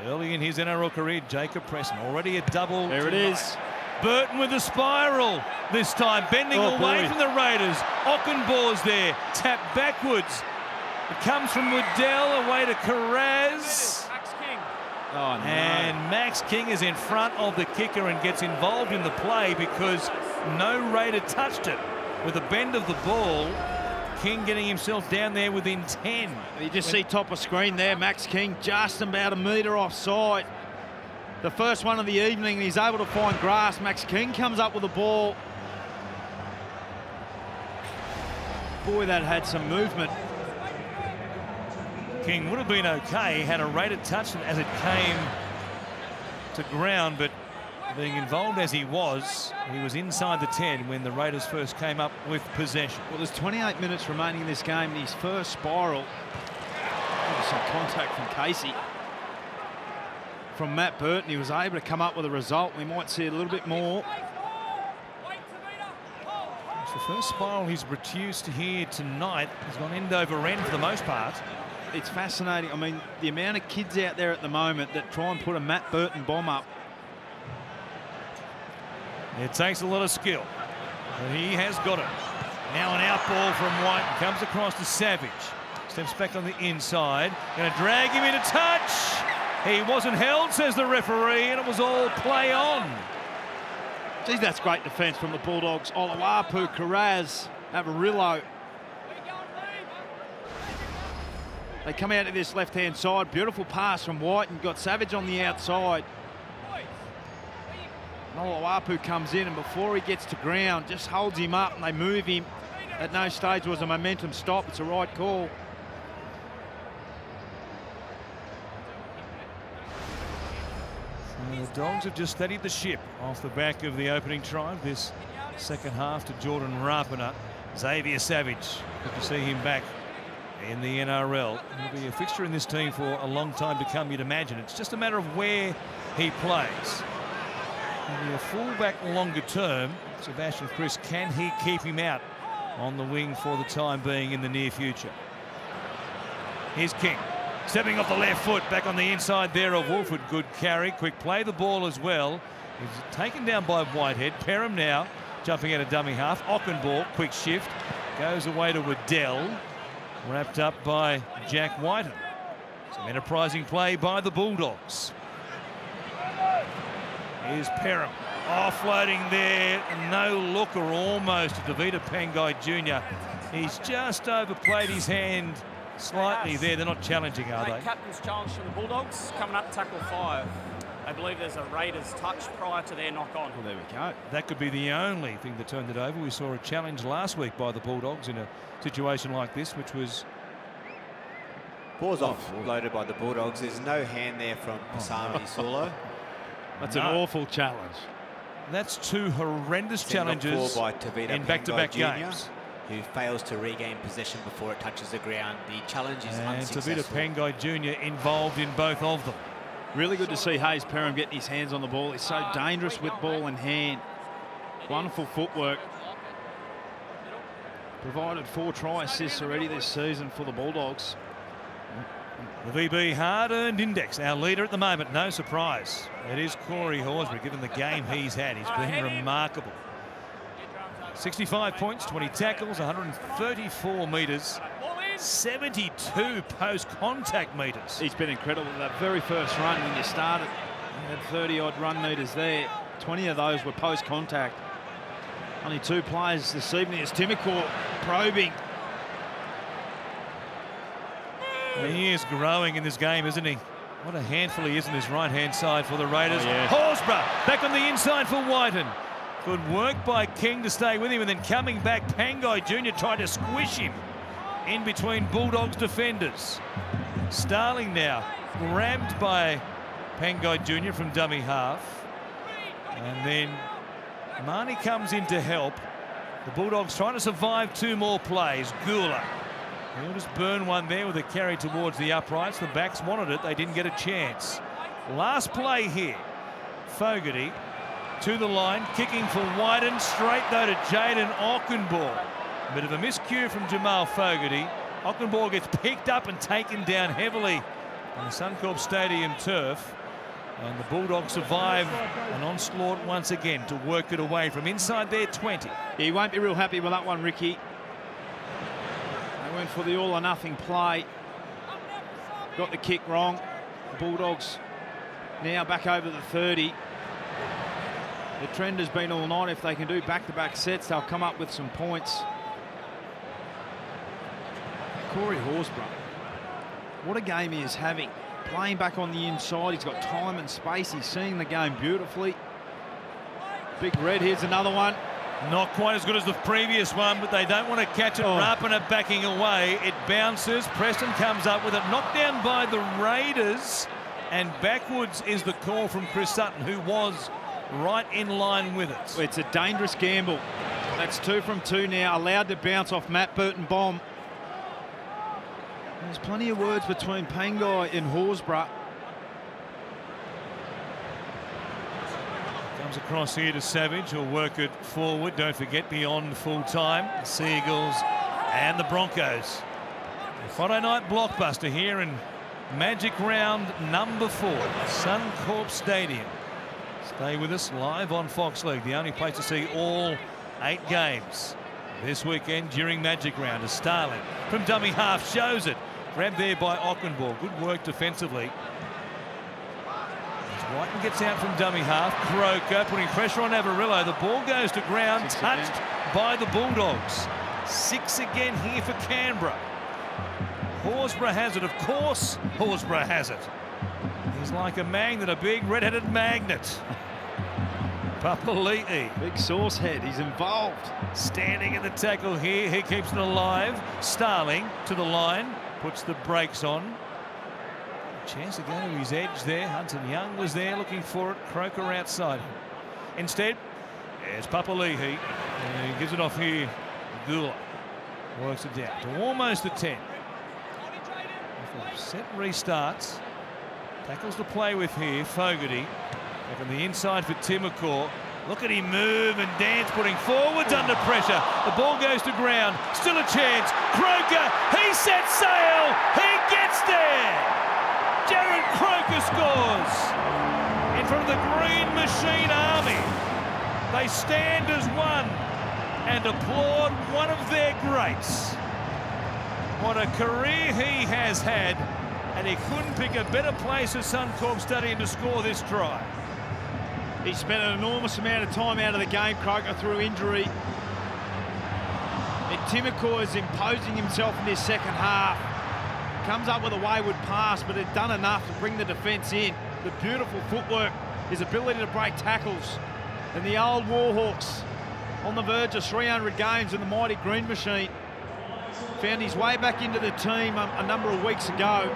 Early in his NRL career, Jacob Preston, already a double. There it is. Burton with the spiral this time, bending away from the Raiders. Ockenbaugh's there, tapped backwards. It comes from Waddell away to Carraz. Oh, no. And Max King is in front of the kicker and gets involved in the play because no Raider touched it. With a bend of the ball, King getting himself down there within 10. You just see top of screen there, Max King just about a metre offside. The first one of the evening, and he's able to find grass. Max King comes up with the ball. Boy, that had some movement. King would have been okay had a Raider touched it as it came to ground, but being involved as he was inside the 10 when the Raiders first came up with possession. Well, there's 28 minutes remaining in this game, and his first spiral. Some contact from Casey. From Matt Burton, he was able to come up with a result. We might see a little bit more. It's the first spiral he's produced here tonight. He's gone end over end for the most part. It's fascinating. I mean, the amount of kids out there at the moment that try and put a Matt Burton bomb up. It takes a lot of skill, but he has got it. Now an out ball from White, comes across to Savage. Steps back on the inside, going to drag him into touch. He wasn't held, says the referee, and it was all play on. Geez, that's great defence from the Bulldogs. Oluwapu, Carraz, Avarillo. They come out to this left-hand side. Beautiful pass from White and got Savage on the outside. Nolawapu comes in, and before he gets to ground, just holds him up and they move him. At no stage was a momentum stop. It's a right call. So the Dogs have just steadied the ship off the back of the opening try this second half to Jordan Rapana. Xavier Savage, good to see him back in the NRL. He'll be a fixture in this team for a long time to come, you'd imagine. It's just a matter of where he plays. He'll be a fullback longer term. Sebastian Kris, can he keep him out on the wing for the time being in the near future? Here's King, stepping off the left foot, back on the inside there of Wolford. Good carry, quick play the ball as well. He's taken down by Whitehead. Perham now jumping out of dummy half. Ockenball, quick shift, goes away to Waddell. Wrapped up by Jack Whiten. Some enterprising play by the Bulldogs. Here's Perham, offloading there. No look or almost to Davida Pangai Jr. He's just overplayed his hand slightly there. They're not challenging, are they? Captain's challenge from the Bulldogs coming up tackle 5. I believe there's a Raiders touch prior to their knock on. Well, there we go. That could be the only thing that turned it over. We saw a challenge last week by the Bulldogs in a situation like this, which was... Ball's offloaded by the Bulldogs. There's no hand there from Pasami Solo. That's an awful challenge. That's two horrendous challenges by Tavita in back-to-back games, who fails to regain possession before it touches the ground. The challenge is unsuccessful. And Tavita Pangai Jr. involved in both of them. Really good to see Hayes Perham getting his hands on the ball. He's so dangerous with ball in hand. Wonderful footwork. Provided 4 try assists already this season for the Bulldogs. The VB hard-earned index, our leader at the moment, no surprise. It is Corey Horsburgh, given the game he's had. He's been remarkable. 65 points, 20 tackles, 134 metres, 72 post-contact metres. He's been incredible. That very first run when you started, he had 30-odd run metres there. 20 of those were post-contact. Only 2 players this evening as Timokor probing. He is growing in this game, isn't he? What a handful he is on his right-hand side for the Raiders. Oh, yeah. Horsburgh back on the inside for Whiten. Good work by King to stay with him, and then coming back, Pangai Jr. tried to squish him in between Bulldogs defenders. Starling now grabbed by Pangai Jr. from dummy half. And then Marnie comes in to help. The Bulldogs trying to survive 2 more plays. Gula. He'll just burn one there with a carry towards the uprights. The backs wanted it. They didn't get a chance. Last play here. Fogarty to the line, kicking for Whiten. Straight though to Jaden Ockenball. A bit of a miscue from Jamal Fogarty. Ockenball gets picked up and taken down heavily on the Suncorp Stadium turf. And the Bulldogs survive an onslaught once again to work it away from inside their 20. He won't be real happy with that one, Ricky. They went for the all or nothing play. Got the kick wrong. The Bulldogs now back over the 30. The trend has been all night. If they can do back-to-back sets, they'll come up with some points. Corey Horsburgh, what a game he is having. Playing back on the inside, he's got time and space. He's seeing the game beautifully. Big Red, here's another one. Not quite as good as the previous one, but they don't want to catch it. Rapana backing away. It bounces. Preston comes up with it. Knocked down by the Raiders. And backwards is the call from Chris Sutton, who was right in line with it. It's a dangerous gamble. That's 2 from 2 now. Allowed to bounce off Matt Burton-Bomb. There's plenty of words between Pangai and Horsburgh. Comes across here to Savage, who'll work it forward. Don't forget, beyond full time, the Seagulls and the Broncos. A Friday night blockbuster here in Magic Round number 4, Suncorp Stadium. Stay with us live on Fox League, the only place to see all 8 games this weekend during Magic Round. As Starling from dummy half shows it. Grabbed there by Ockenball. Good work defensively. As Whiten gets out from dummy half. Croker putting pressure on Avarillo. The ball goes to ground, touched by the Bulldogs. 6 again here for Canberra. Horsburgh has it, of course. Horsburgh has it. He's like a magnet, a big red-headed magnet. Papali'i. Big sauce head, he's involved. Standing in the tackle here, he keeps it alive. Starling to the line, puts the brakes on. Chance to go to his edge there. Hudson Young was there looking for it. Croker outside him. Instead, there's Papali'i. He gives it off here. Gula works it down to almost the 10. Set restarts. Tackles to play with here. Fogarty back on the inside for Timokor. Look at him move and dance, putting forwards under pressure. The ball goes to ground. Still a chance. Croker, he sets sail. He gets there. Jared Croker scores in front of the Green Machine Army. They stand as one and applaud one of their greats. What a career he has had, and he couldn't pick a better place at Suncorp Stadium to score this try. He spent an enormous amount of time out of the game, Croker, through injury. And Timokor is imposing himself in this second half. Comes up with a wayward pass, but had done enough to bring the defence in. The beautiful footwork, his ability to break tackles. And the old Warhawks on the verge of 300 games in the mighty Green Machine. Found his way back into the team a number of weeks ago.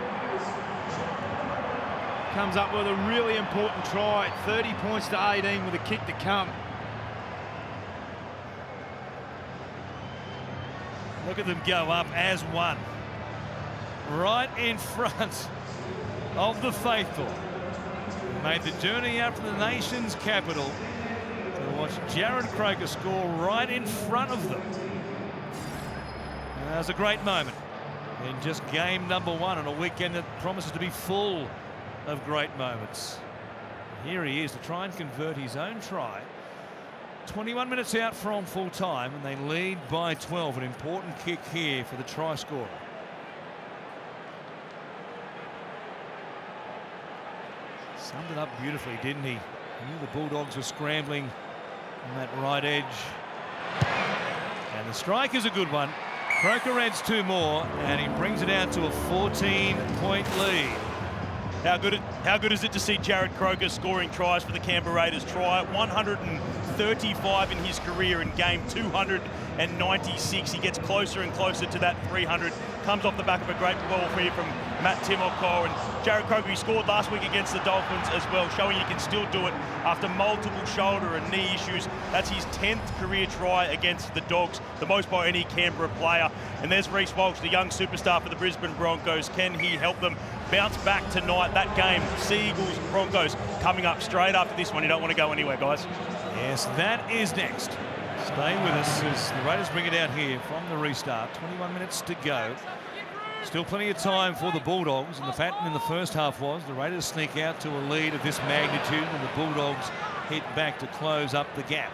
Comes up with a really important try, 30 points to 18 with a kick to come. Look at them go up as one. Right in front of the faithful. Made the journey out from the nation's capital to watch Jared Croker score right in front of them. That was a great moment in just game number one on a weekend that promises to be full of great moments. Here he is to try and convert his own try. 21 minutes out from full time, and they lead by 12. An important kick here for the try scorer. Summed it up beautifully, didn't he? He knew the Bulldogs were scrambling on that right edge. And the strike is a good one. Croker adds two more, and he brings it out to a 14-point lead. How good is it to see Jared Croker scoring tries for the Canberra Raiders? Try 135 in his career in game 296. He gets closer and closer to that 300. Comes off the back of a great ball here from Matt Timokor. And Jared Croker, he scored last week against the Dolphins as well, showing he can still do it after multiple shoulder and knee issues. That's his 10th career try against the Dogs, the most by any Canberra player. And there's Reece Walsh, the young superstar for the Brisbane Broncos. Can he help them bounce back tonight? That game, Seagulls, Broncos, coming up straight after this one. You don't want to go anywhere, guys. Yes, that is next. Stay with us as the Raiders bring it out here from the restart. 21 minutes to go. Still plenty of time for the Bulldogs, and the pattern in the first half was the Raiders sneak out to a lead of this magnitude, and the Bulldogs hit back to close up the gap.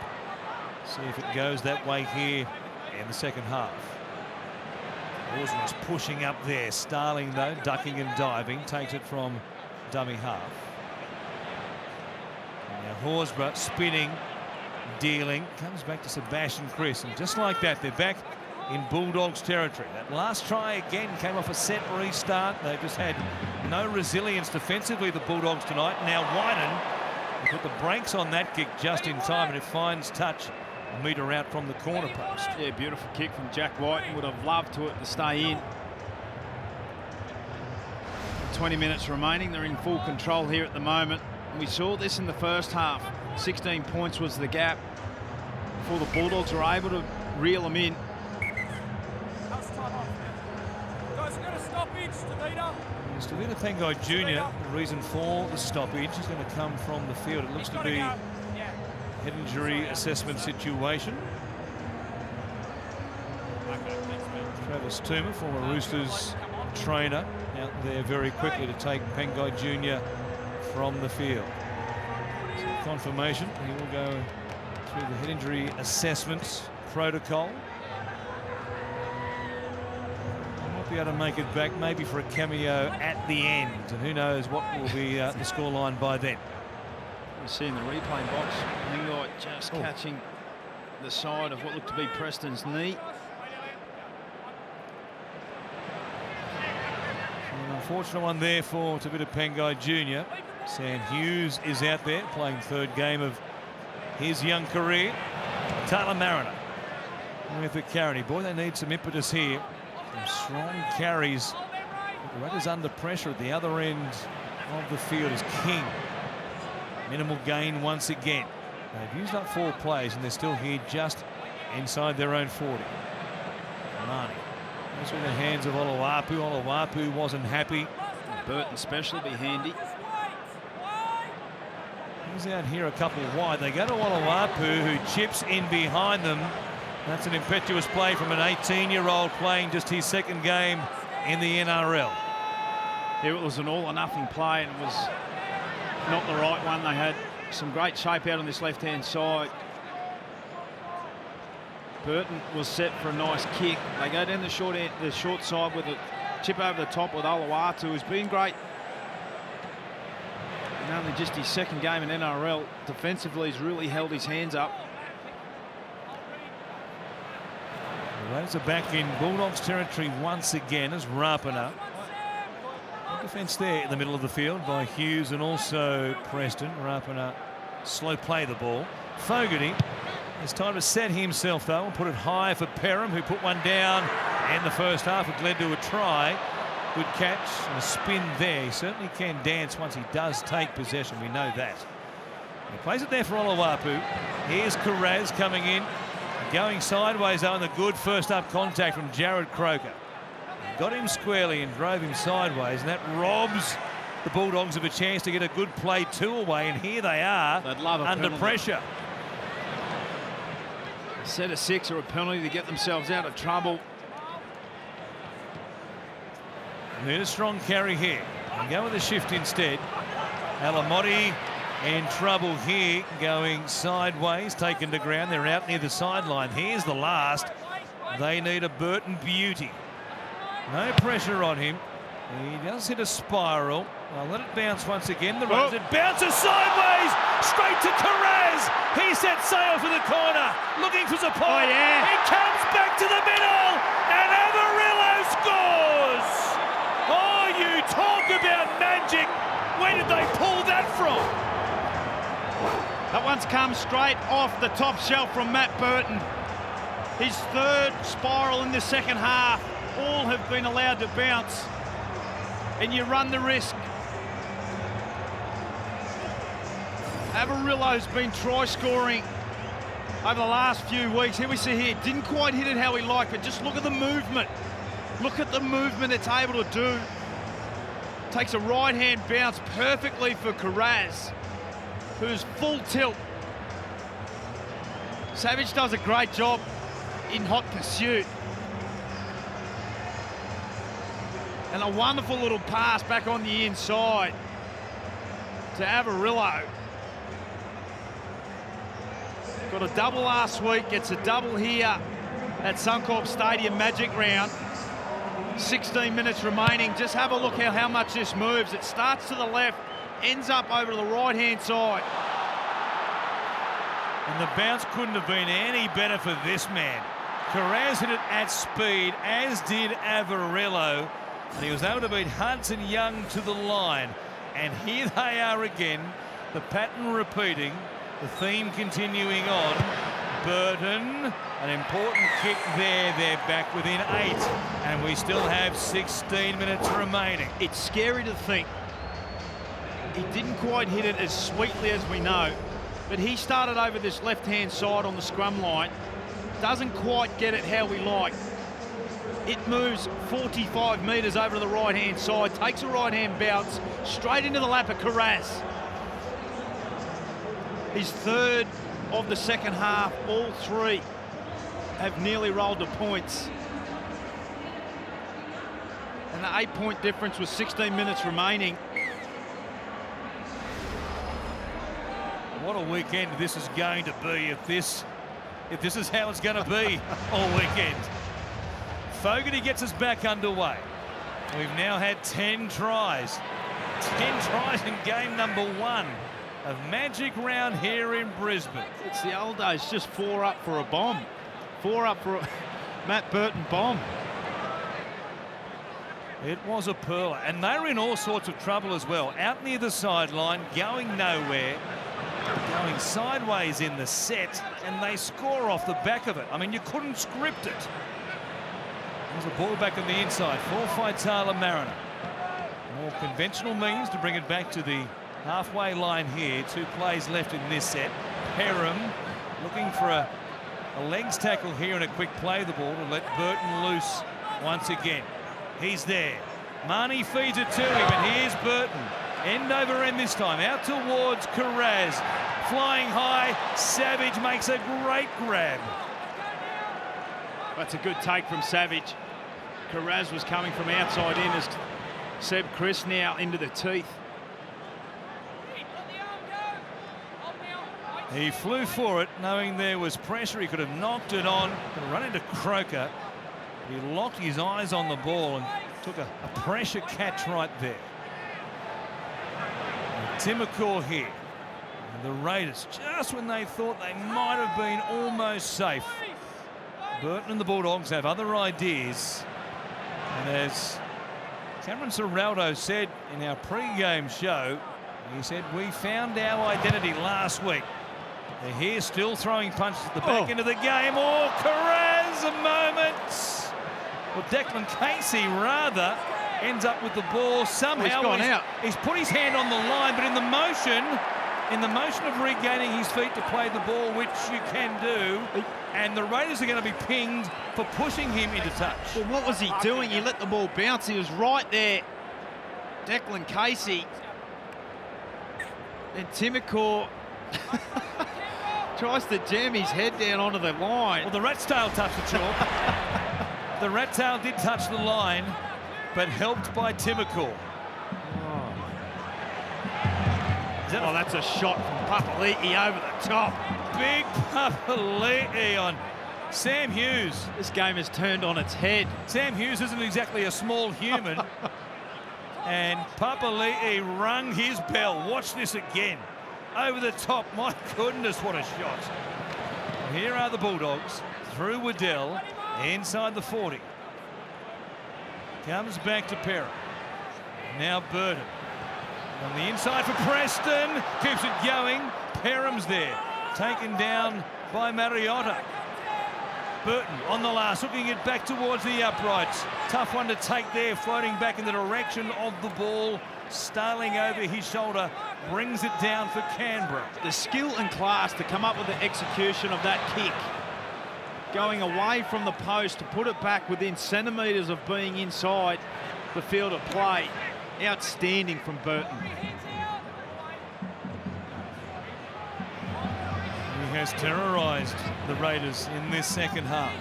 See if it goes that way here in the second half. Horsburgh's pushing up there. Starling, though, ducking and diving, takes it from dummy half. And now Horsburgh spinning, dealing, comes back to Sebastian Chris, and just like that, they're back in Bulldogs territory. That last try again came off a set restart. They've just had no resilience defensively, the Bulldogs, tonight. Now Wyden put the brakes on that kick just in time, and it finds touch a metre out from the corner post. Yeah, beautiful kick from Jack White. Would have loved to stay in. 20 minutes remaining. They're in full control here at the moment. We saw this in the first half. 16 points was the gap before the Bulldogs were able to reel them in. Stavita Pengai Jr., the reason for the stoppage is going to come from the field. It looks to be a head injury assessment situation. Travis Toomer, former Roosters trainer, out there very quickly to take Pengai Jr. from the field. So confirmation, he will go through the head injury assessments protocol. Be able to make it back maybe for a cameo at the end, and who knows what will be the scoreline by then. You see in the replay box, Pengai just catching the side of what looked to be Preston's knee. An unfortunate one there for Tabita Pengai Jr. Sam Hughes is out there playing third game of his young career. Taylor Mariner with the carry. Boy, they need some impetus here. Some strong carries. The Raiders under pressure at the other end of the field is King. Minimal gain once again. They've used up 4 plays and they're still here just inside their own 40. Marnie. Those were in the hands of Oluwapu. Oluwapu wasn't happy. Burton special be handy. He's out here a couple wide. They go to Oluwapu, who chips in behind them. That's an impetuous play from an 18-year-old playing just his 2nd game in the NRL. It was an all-or-nothing play, and it was not the right one. They had some great shape out on this left-hand side. Burton was set for a nice kick. They go down the short side with a chip over the top with Oluwapu, who's been great. And only just his 2nd game in NRL. Defensively, he's really held his hands up. The Raiders are back in Bulldogs territory once again as Rapana. Defence there in the middle of the field by Hughes and also Preston. Rapana slow play the ball. Fogarty. It's time to set himself though and put it high for Perham, who put one down in the first half. It led to a try. Good catch and a spin there. He certainly can dance once he does take possession. We know that. He plays it there for Oluwapu. Here's Carraz coming in. Going sideways though, and the good first up contact from Jared Croker. Got him squarely and drove him sideways, and that robs the Bulldogs of a chance to get a good play 2 away, and here they are under pressure. A set of 6 or a penalty to get themselves out of trouble. Need a strong carry here. And go with a shift instead. Alamotti in trouble here, going sideways, taken to ground. They're out near the sideline. Here's the last. They need a Burton beauty. No pressure on him. He does hit a spiral. I'll let it bounce once again. The Rose, it bounces sideways, straight to Carraz. He sets sail for the corner, looking for support. Oh, yeah. He comes back to the middle, and Amarillo scores. Oh, you talk about magic. Where did they pull that from? That one's come straight off the top shelf from Matt Burton. His 3rd spiral in the 2nd half. All have been allowed to bounce, and you run the risk. Amarillo's been try scoring over the last few weeks. Here we see here, didn't quite hit it how he liked, but just look at the movement. Look at the movement it's able to do. Takes a right-hand bounce perfectly for Carraz, who's full tilt. Savage does a great job in hot pursuit. And a wonderful little pass back on the inside to Amarillo. Got a double last week, gets a double here at Suncorp Stadium Magic Round. 16 minutes remaining. Just have a look at how much this moves. It starts to the left, ends up over to the right-hand side. And the bounce couldn't have been any better for this man. Carraz hit it at speed, as did Avarillo. And he was able to beat Hudson Young to the line. And here they are again, the pattern repeating, the theme continuing on. Burton, an important kick there. They're back within 8. And we still have 16 minutes remaining. It's scary to think he didn't quite hit it as sweetly as we know, but he started over this left-hand side on the scrum line. Doesn't quite get it how we like. It moves 45 metres over to the right-hand side, takes a right-hand bounce, straight into the lap of Carraz. His 3rd of the 2nd half, all 3 have nearly rolled to points. And the 8-point difference with 16 minutes remaining. What a weekend this is going to be if this is how it's going to be all weekend. Fogarty gets us back underway. We've now had 10 tries. 10 tries in game number 1 of Magic Round here in Brisbane. It's the old days, just 4 up for a bomb. 4 up for a Matt Burton bomb. It was a pearler, and they were in all sorts of trouble as well. Out near the sideline, going nowhere. going sideways in the set, and they score off the back of it. I mean, you couldn't script it. There's a ball back on the inside for Faitala-Mariner. More conventional means to bring it back to the halfway line here. 2 plays left in this set. Perham looking for a legs tackle here and a quick play the ball to let Burton loose once again. He's there. Marnie feeds it to him, and here's Burton. End over end this time. Out towards Carraz. Flying high. Savage makes a great grab. That's a good take from Savage. Carraz was coming from outside in as Seb Chris now into the teeth. He flew for it, knowing there was pressure. He could have knocked it on. Could have run into Croker. He locked his eyes on the ball and took a pressure catch right there. Timokor here. And the Raiders, just when they thought they might have been almost safe. Burton and the Bulldogs have other ideas. And as Cameron Ciraldo said in our pre-game show, he said, we found our identity last week. They're here still throwing punches at the back end of the game. Oh, Carraz, a moment. Well, Declan Casey rather ends up with the ball. Somehow he's put his hand on the line, but in the motion of regaining his feet to play the ball, which you can do, and the Raiders are going to be pinged for pushing him into touch. Well, what was he doing? He let the ball bounce. He was right there. Declan Casey. And Timokor tries to jam his head down onto the line. Well, the rat's tail touched the chalk. The rat tail did touch the line, but helped by Timokor. Oh, that's a shot from Papali'i over the top. Big Papali'i on Sam Hughes. This game has turned on its head. Sam Hughes isn't exactly a small human. And Papali'i rung his bell. Watch this again. Over the top. My goodness, what a shot. Here are the Bulldogs through Waddell inside the 40. Comes back to Perham. Now Burton. On the inside for Preston. Keeps it going. Perham's there. Taken down by Mariotta. Burton on the last, hooking it back towards the uprights. Tough one to take there, floating back in the direction of the ball. Starling over his shoulder, brings it down for Canberra. The skill and class to come up with the execution of that kick. Going away from the post to put it back within centimetres of being inside the field of play. Outstanding from Burton. He has terrorised the Raiders in this second half.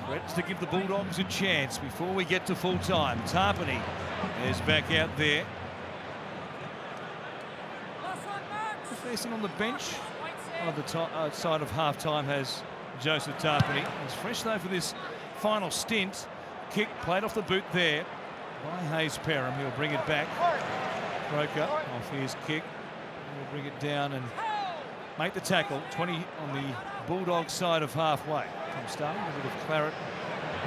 Threats to give the Bulldogs a chance before we get to full time. Tarpany is back out there. Facing on the bench on the side of half time has Joseph Tarpany. He's fresh though for this final stint. Kick played off the boot there by Hayes Perham. He'll bring it back. Croker off his kick. He'll bring it down and make the tackle. 20 on the Bulldogs side of halfway. Tom Starling, a bit of claret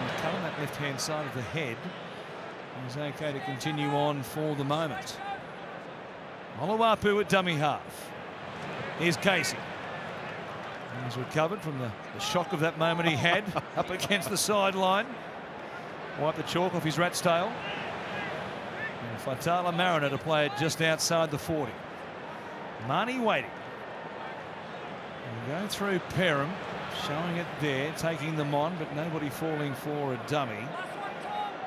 on the colour, that left-hand side of the head. He's okay to continue on for the moment. Oluwapu at dummy half. Here's Casey. He's recovered from the shock of that moment he had up against the sideline. Wipe the chalk off his rat's tail. And Faitala-Mariner to play it just outside the 40. Marnie waiting. And go through Perham, showing it there, taking them on, but nobody falling for a dummy.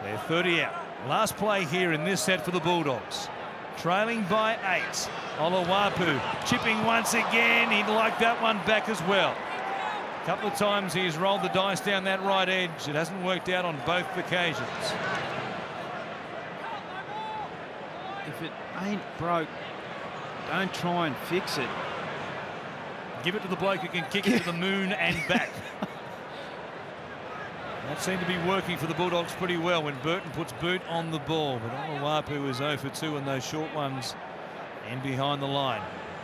They're 30 out. Last play here in this set for the Bulldogs. Trailing by 8. Oluwapu chipping once again. He'd like that one back as well. A couple of times he's rolled the dice down that right edge. It hasn't worked out on both occasions. If it ain't broke, don't try and fix it. Give it to the bloke who can kick it to the moon and back. That seemed to be working for the Bulldogs pretty well when Burton puts boot on the ball. But Oluwapu is 0 for 2 in those short ones and behind the line.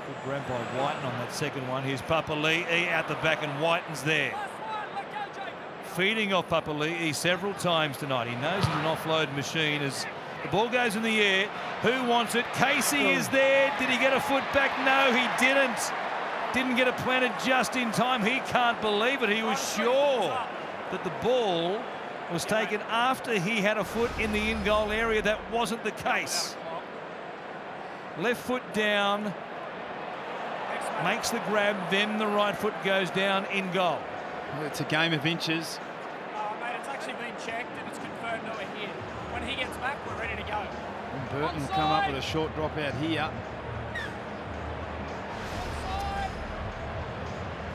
Good grab by Whiten on that second one. Here's Papali'i out the back, and Whiten's there. Feeding off Papali'i several times tonight. He knows he's an offload machine as The ball goes in the air. Who wants it? Casey is there. Did he get a foot back? No, he didn't. Didn't get it planted just in time. He can't believe it. He was sure that the ball was taken after he had a foot in the in-goal area. That wasn't the case. Left foot down, makes the grab, then the right foot goes down in goal. Well, it's a game of inches. Mate, it's actually been checked and it's confirmed that we're here. When he gets back, we're ready to go. And Burton will come up with a short drop out here.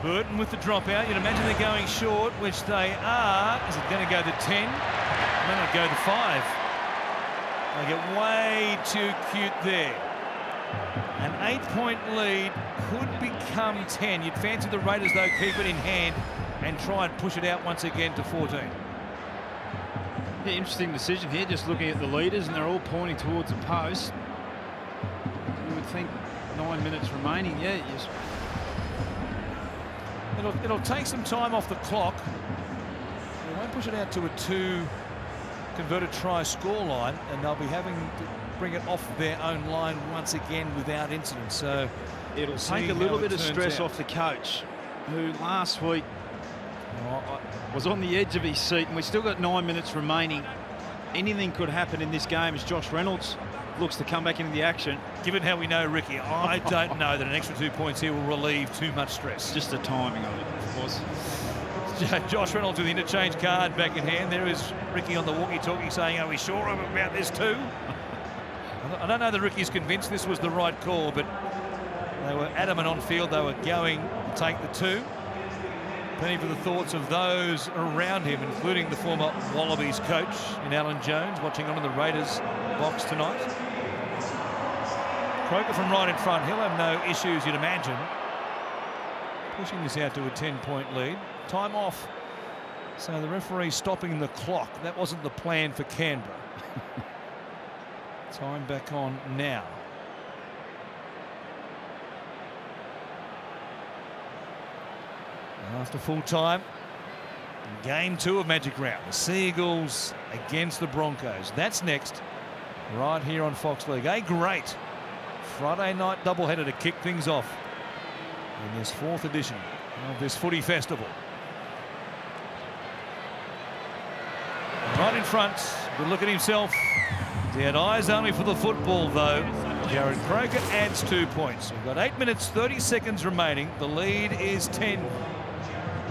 Burton with the dropout. You'd imagine they're going short, which they are. Is it going to go to 10? Then it'll go to 5. They get way too cute there. An 8-point lead could become 10. You'd fancy the Raiders, though, keep it in hand and try and push it out once again to 14. Yeah, interesting decision here, just looking at the leaders, and they're all pointing towards the post. You would think 9 minutes remaining, yeah. It'll take some time off the clock. They won't push it out to a 2 converted try scoreline, and they'll be having to bring it off their own line once again without incident. So it'll take a little bit of stress off the coach, who last week was on the edge of his seat, and we've still got 9 minutes remaining. Anything could happen in this game as Josh Reynolds looks to come back into the action. Given how we know Ricky, I don't know that an extra 2 points here will relieve too much stress. Just the timing of it, of course. Josh Reynolds with the interchange card back in hand. There is Ricky on the walkie-talkie saying, are we sure about this too? I don't know that Ricky's convinced this was the right call, but they were adamant on field. They were going to take the 2. Plenty for the thoughts of those around him, including the former Wallabies coach in Alan Jones, watching on in the Raiders box tonight. Croker from right in front. He'll have no issues, you'd imagine, pushing this out to a 10-point lead. Time off. So the referee stopping the clock. That wasn't the plan for Canberra. Time back on now. After full time, game 2 of Magic Round. The Seagulls against the Broncos. That's next, right here on Fox League. A great Friday night doubleheader to kick things off in this 4th edition of this footy festival. Right in front, good look at himself. He had eyes only for the football, though. Jared Croker adds 2 points. We've got 8 minutes, 30 seconds remaining. The lead is 10.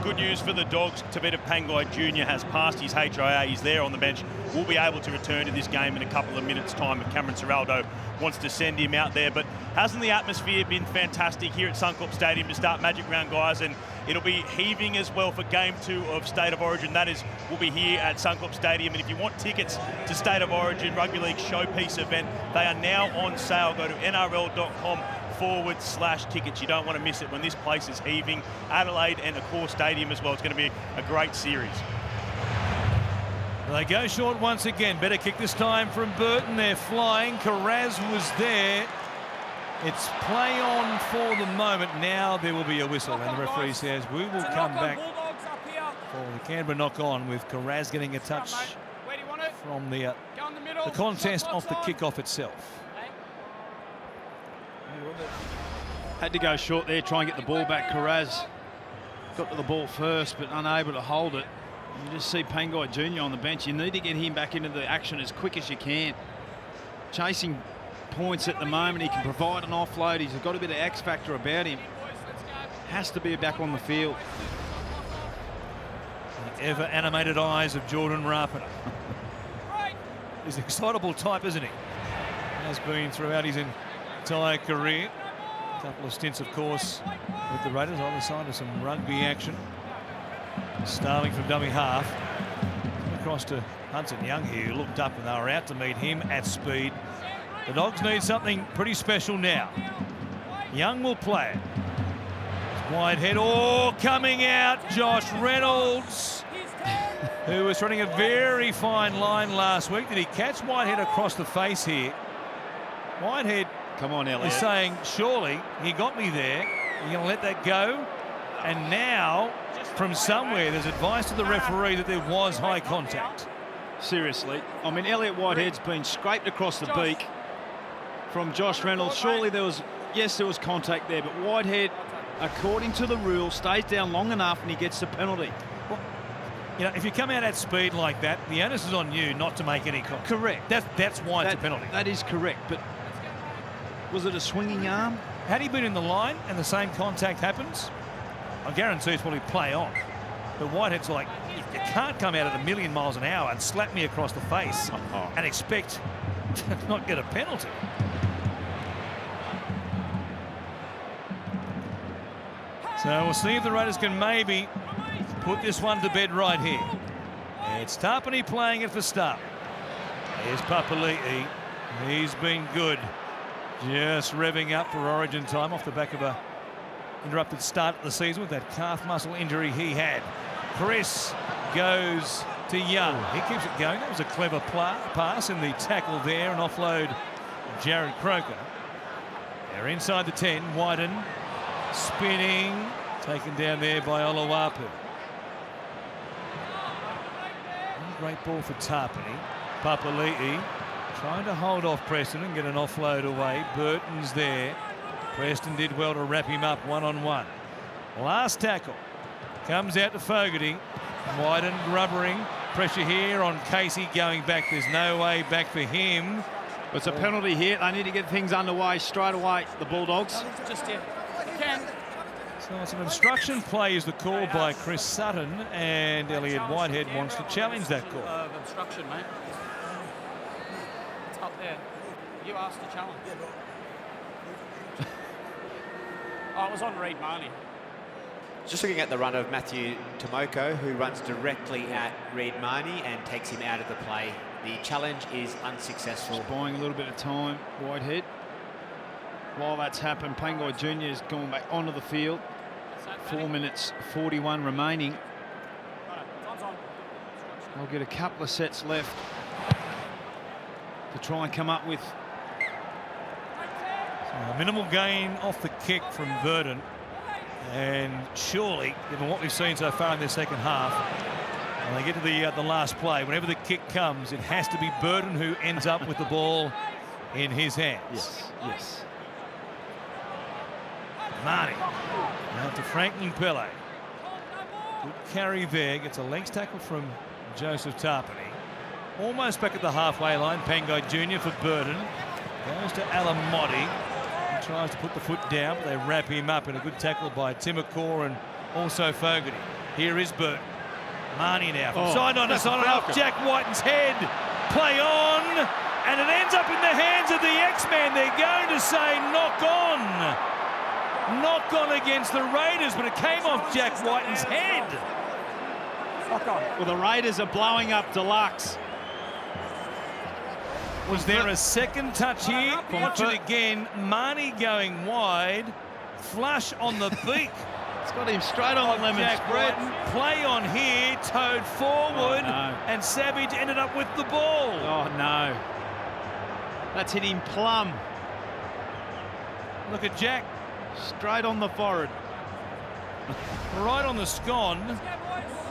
Good news for the Dogs. Tavita Pangai Jr. has passed his HIA. He's there on the bench. Will be able to return to this game in a couple of minutes' time if Cameron Ciraldo wants to send him out there. But hasn't the atmosphere been fantastic here at Suncorp Stadium to start Magic Round, guys? And it'll be heaving as well for Game 2 of State of Origin. That is, will be here at Suncorp Stadium. And if you want tickets to State of Origin Rugby League Showpiece event, they are now on sale. Go to nrl.com/tickets. You don't want to miss it when this place is heaving. Adelaide and Accor Stadium as well. It's going to be a great series. They go short once again. Better kick this time from Burton. They're flying. Carraz was there. It's play on for the moment. Now there will be a whistle, and the referee says we will come back for the Canberra knock on, with Carraz getting a touch from the contest off the kickoff itself. Had to go short there, try and get the ball back. Carraz got to the ball first, but unable to hold it. You just see Pangai Jr. on the bench. You need to get him back into the action as quick as you can. Chasing points at the moment. He can provide an offload. He's got a bit of X factor about him. Has to be back on the field. The ever animated eyes of Jordan Rapiner. He's an excitable type, isn't he? Has been throughout his entire career. A couple of stints, of course, with the Raiders, either side of some rugby action. Starling from dummy half. Across to Hudson Young here, who looked up and they were out to meet him at speed. The Dogs need something pretty special now. Young will play it. Wide head, coming out, Josh Reynolds, who was running a very fine line last week. Did he catch Whitehead across the face here? Whitehead, come on, Elliot, is saying, surely he got me there. You're going to let that go? And now, from somewhere, there's advice to the referee that there was high contact. Seriously. I mean, Elliot Whitehead's been scraped across the beak from Josh Reynolds. Surely there was contact there, but Whitehead, according to the rule, stays down long enough and he gets the penalty. Well, you know, if you come out at speed like that, the onus is on you not to make any contact. Correct. That's why it's a penalty. That is correct, but was it a swinging arm? Had he been in the line and the same contact happens, I guarantee it's probably play on. But Whitehead's like, you can't come out at 1,000,000 miles an hour and slap me across the face and expect to not get a penalty. So we'll see if the Raiders can maybe put this one to bed right here. It's Tarpany playing it for start. Here's Papali'i. He's been good. Just revving up for Origin time off the back of a interrupted start of the season with that calf muscle injury he had. Chris goes to Young. He keeps it going. That was a clever pass in the tackle there and offload Jared Croker. They're inside the 10. Wyden spinning, taken down there by Oluwapu. Great ball for Tarpany. Papali'i trying to hold off Preston and get an offload away. Burton's there. Preston did well to wrap him up one-on-one. Last tackle comes out to Fogarty. Wyden grubbering. Pressure here on Casey going back. There's no way back for him. It's a penalty here. They need to get things underway straight away, the Bulldogs. Just here. Ken. So it's an obstruction play is the call by Chris Sutton, and Elliot Whitehead wants to challenge that call. Obstruction, mate. It's up there. You asked to challenge. Oh, it was on Reid Marnie. Just looking at the run of Matthew Tomoko, who runs directly at Reid Marnie and takes him out of the play. The challenge is unsuccessful. Just buying a little bit of time, Whitehead. While that's happened, Pangai Jr. has gone back onto the field. 4 minutes 41 remaining. They'll get a couple of sets left to try and come up with. So a minimal gain off the kick from Burton, and surely, given what we've seen so far in the second half, when they get to the last play, whenever the kick comes, it has to be Burton who ends up with the ball in his hands. Yes. Marnie out to Franklin Pele. Good carry there. Gets a legs tackle from Joseph Tarpany. Almost back at the halfway line. Pangai Jr. for Burton. Goes to Alamotti. He tries to put the foot down, but they wrap him up in a good tackle by Timokor and also Fogarty. Here is Burton. Marnie now from side on to side on off Jack Whiten's head. Play on, and it ends up in the hands of the X-Man. They're going to say knock on. Knock on against the Raiders, but it came off Jack Whiten's head. Well, the Raiders are blowing up Deluxe. Was there a second touch here? Watch it again. Marnie going wide. Flush on the beak. It's got him straight on the lemon Jack spread. Whiten. Play on here. Towed forward. No. And Savage ended up with the ball. Oh, no. That's hit him plumb. Look at Jack. Straight on the forehead. Right on the scone.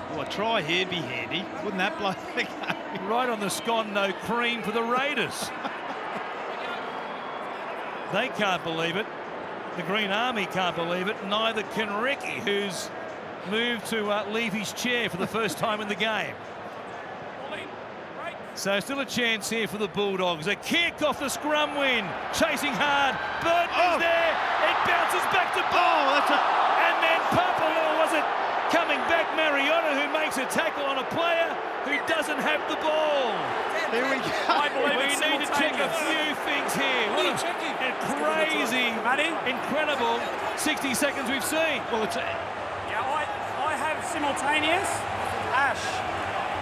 Well, a try here'd be handy. Wouldn't that blow the game? Right on the scone, no cream for the Raiders. They can't believe it. The Green Army can't believe it. Neither can Ricky, who's moved to leave his chair for the first time in the game. So still a chance here for the Bulldogs. A kick off the scrum win. Chasing hard. Burton is there. It bounces back to ball. And then Papali'i, was it coming back? Mariota, who makes a tackle on a player who doesn't have the ball. Here we go. I believe We it's need to check a few things here. What a crazy, incredible 60 seconds we've seen. Well, it's Yeah, I have simultaneous. Ash,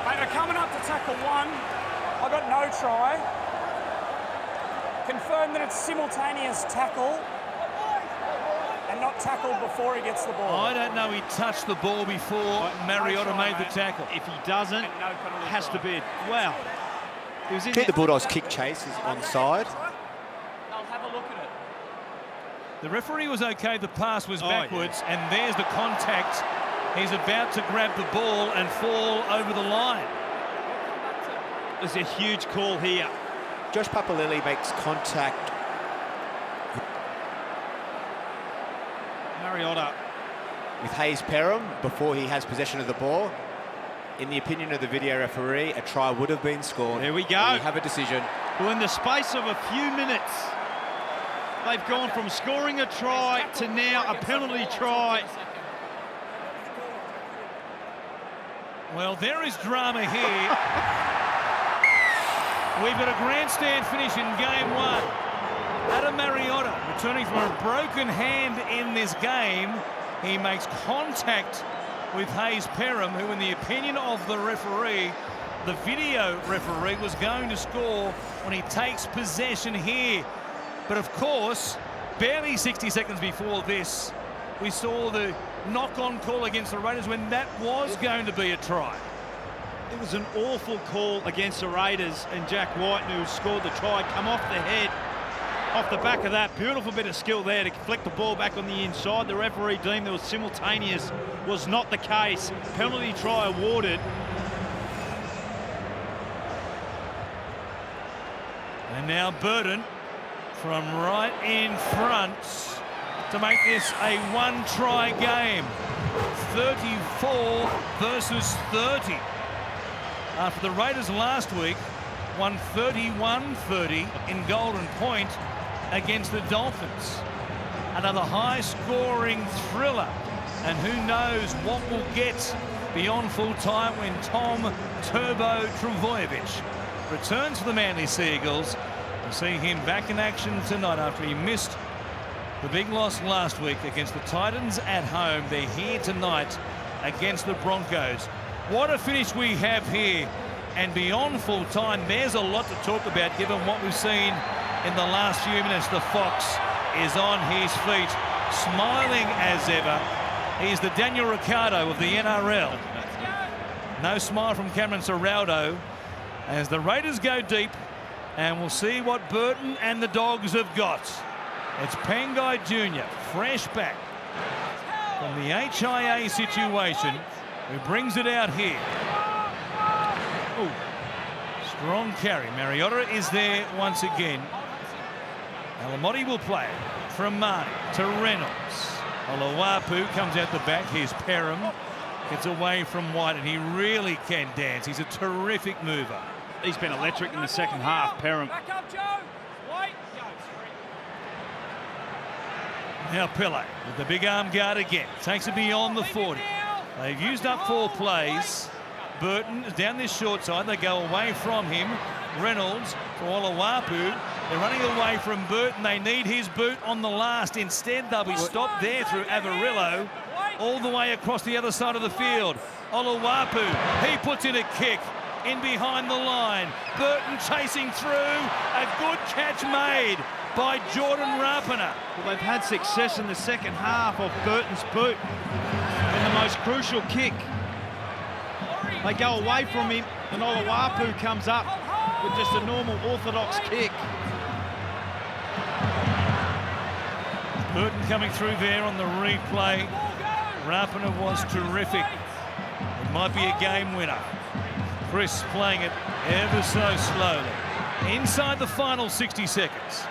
mate, we're coming up to tackle one. I got no try. Confirm that it's simultaneous tackle and not tackle before he gets the ball. I don't know he touched the ball before Mariota made the tackle. if he doesn't, And no penalty has try. to be. Wow. He was in The Bulldogs kick chase is onside. I'll have a look at it. The referee was okay, the pass was backwards, and there's the contact. He's about to grab the ball and fall over the line. is a huge call here. Josh Papalili makes contact. Mariota. With Hayes Perham before he has possession of the ball. In the opinion of the video referee, a try would have been scored. There we go. We have a decision. Well, in the space of a few minutes, they've gone from scoring a try to now a penalty try. Well, there is drama here. We've got a grandstand finish in game one. Adam Mariota returning from a broken hand in this game. He makes contact with Hayes Perham, who, in the opinion of the referee, the video referee, was going to score when he takes possession here. But of course, barely 60 seconds before this, we saw the knock-on call against the Raiders when that was going to be a try. It was an awful call against the Raiders, and Jack White, who scored the try, come off the head. Off the back of that, beautiful bit of skill there to flick the ball back on the inside. The referee deemed there was simultaneous. Was not the case. Penalty try awarded. And now Burton from right in front to make this a one-try game. 34 versus 30. After the Raiders last week won 31-30 in Golden Point against the Dolphins. Another high-scoring thriller. And who knows what we'll get beyond full time when Tom Turbo Trbojevic returns for the Manly Seagulls. We'll see him back in action tonight after he missed the big loss last week against the Titans at home. They're here tonight against the Broncos. What a finish we have here. And beyond full time, there's a lot to talk about given what we've seen in the last few minutes. The Fox is on his feet, smiling as ever. He's the Daniel Ricciardo of the NRL. No smile from Cameron Ciraldo as the Raiders go deep, and we'll see what Burton and the Dogs have got. It's Pangai Jr., fresh back from the HIA situation, who brings it out here. Ooh. Strong carry. Mariota is there once again. Alamotti will play it from Marnie to Reynolds. Oluwapu comes out the back. Here's Perham. Gets away from White, and he really can dance. He's a terrific mover. He's been electric in the second half, Perham. Back up, Joe. White. Now Pillay with the big arm guard again. Takes it beyond the 40. They've used up 4 plays. Burton is down this short side. They go away from him. Reynolds to Oluwapu. They're running away from Burton. They need his boot on the last. Instead, they'll be stopped there through Avarillo all the way across the other side of the field. Oluwapu, he puts in a kick in behind the line. Burton chasing through. A good catch made by Jordan Rapana. Well, they've had success in the second half of Burton's boot in the most crucial kick. They go away from him, and Oluwapu comes up with just a normal orthodox kick. Burton coming through there on the replay. Rapana was terrific. It might be a game winner. Chris playing it ever so slowly. Inside the final 60 seconds.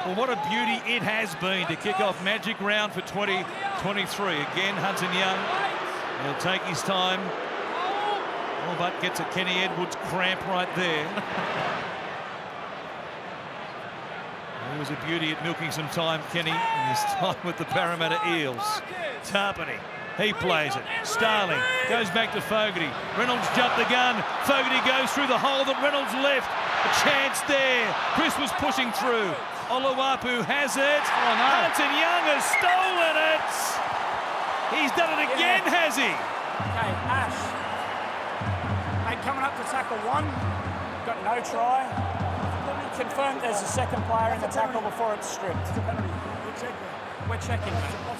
Well, what a beauty it has been to kick off Magic Round for 2023. Again, Hudson Young, he'll take his time. Oh, but gets a Kenny Edwards cramp right there. It was a beauty at milking some time, Kenny, in his time with the Parramatta Eels. Tarpany, he plays it. Starling goes back to Fogarty. Reynolds jumped the gun. Fogarty goes through the hole that Reynolds left. A chance there. Chris was pushing through. Oluwapu has it. Oh, no. Hudson Young has stolen it. He's done it again, has he? Okay, Ash. Mate, coming up to tackle 1. Got no try. Confirmed there's a second player in the tackle before it's stripped. We're checking.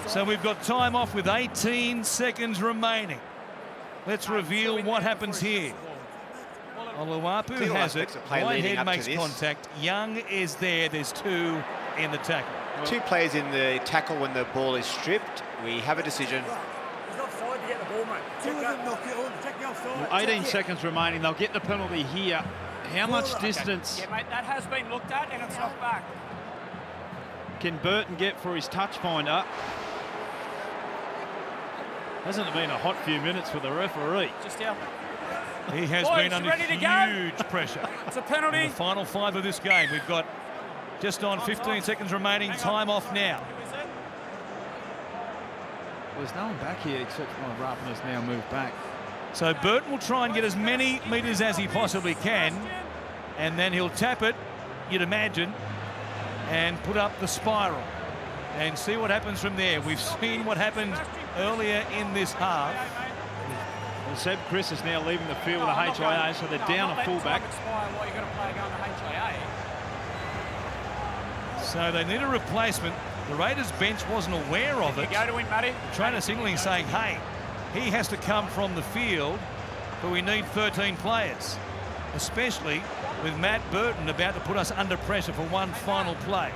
So we've got time off with 18 seconds remaining. Let's reveal what happens here. Oluwapu Clear has it. aspects of play leading Whitehead up to makes this. contact. Young is there. There's 2 in the tackle. 2 players in the tackle when the ball is stripped. We have a decision. He's offside to get the ball, mate. 18 seconds remaining. They'll get the penalty here. How much distance Yeah, mate, that has been looked at and it's not back. can Burton get for his touch finder? Hasn't it been a hot few minutes for the referee? Just out. He has Boys, been under ready to go? huge pressure. It's a In penalty. the final 5 of this game. We've got just on 15 seconds remaining. Time off now. Well, there's no one back here except my Rapana's now moved back. So Burton will try and get as many metres as he possibly can, and then he'll tap it, you'd imagine, and put up the spiral and see what happens from there. We've seen what happened earlier in this half. Well, Seb Chris is now leaving the field with a HIA, so they're down a fullback. So they need a replacement. The Raiders bench wasn't aware of it. Go to him, Matty. The trainer signalling saying, hey, he has to come from the field, but we need 13 players, especially with Matt Burton about to put us under pressure for one final play.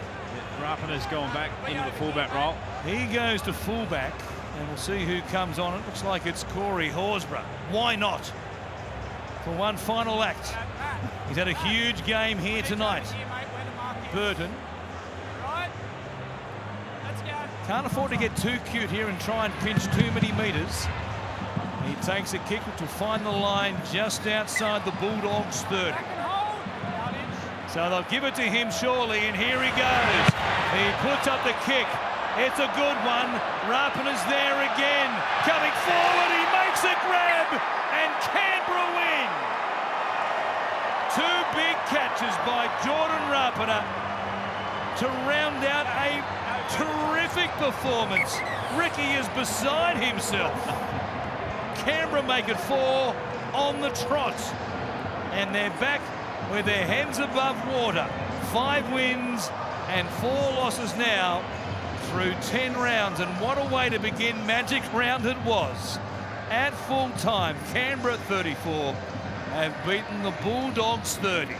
Rapana's going back into the fullback role. He goes to fullback, and we'll see who comes on. It looks like it's Corey Horsburgh. Why not? For one final act. He's had a huge game here tonight. Burton can't afford to get too cute here and try and pinch too many metres. He takes a kick to find the line just outside the Bulldogs 30. So they'll give it to him surely, and here he goes. He puts up the kick. It's a good one. Rapana's there again. Coming forward, he makes a grab, and Canberra win. 2 big catches by Jordan Rapana to round out a terrific performance. Ricky is beside himself. Canberra make it 4 on the trot, and they're back with their heads above water. 5 wins and 4 losses now through 10 rounds, and what a way to begin Magic Round it was. At full time, Canberra 34 have beaten the Bulldogs 30.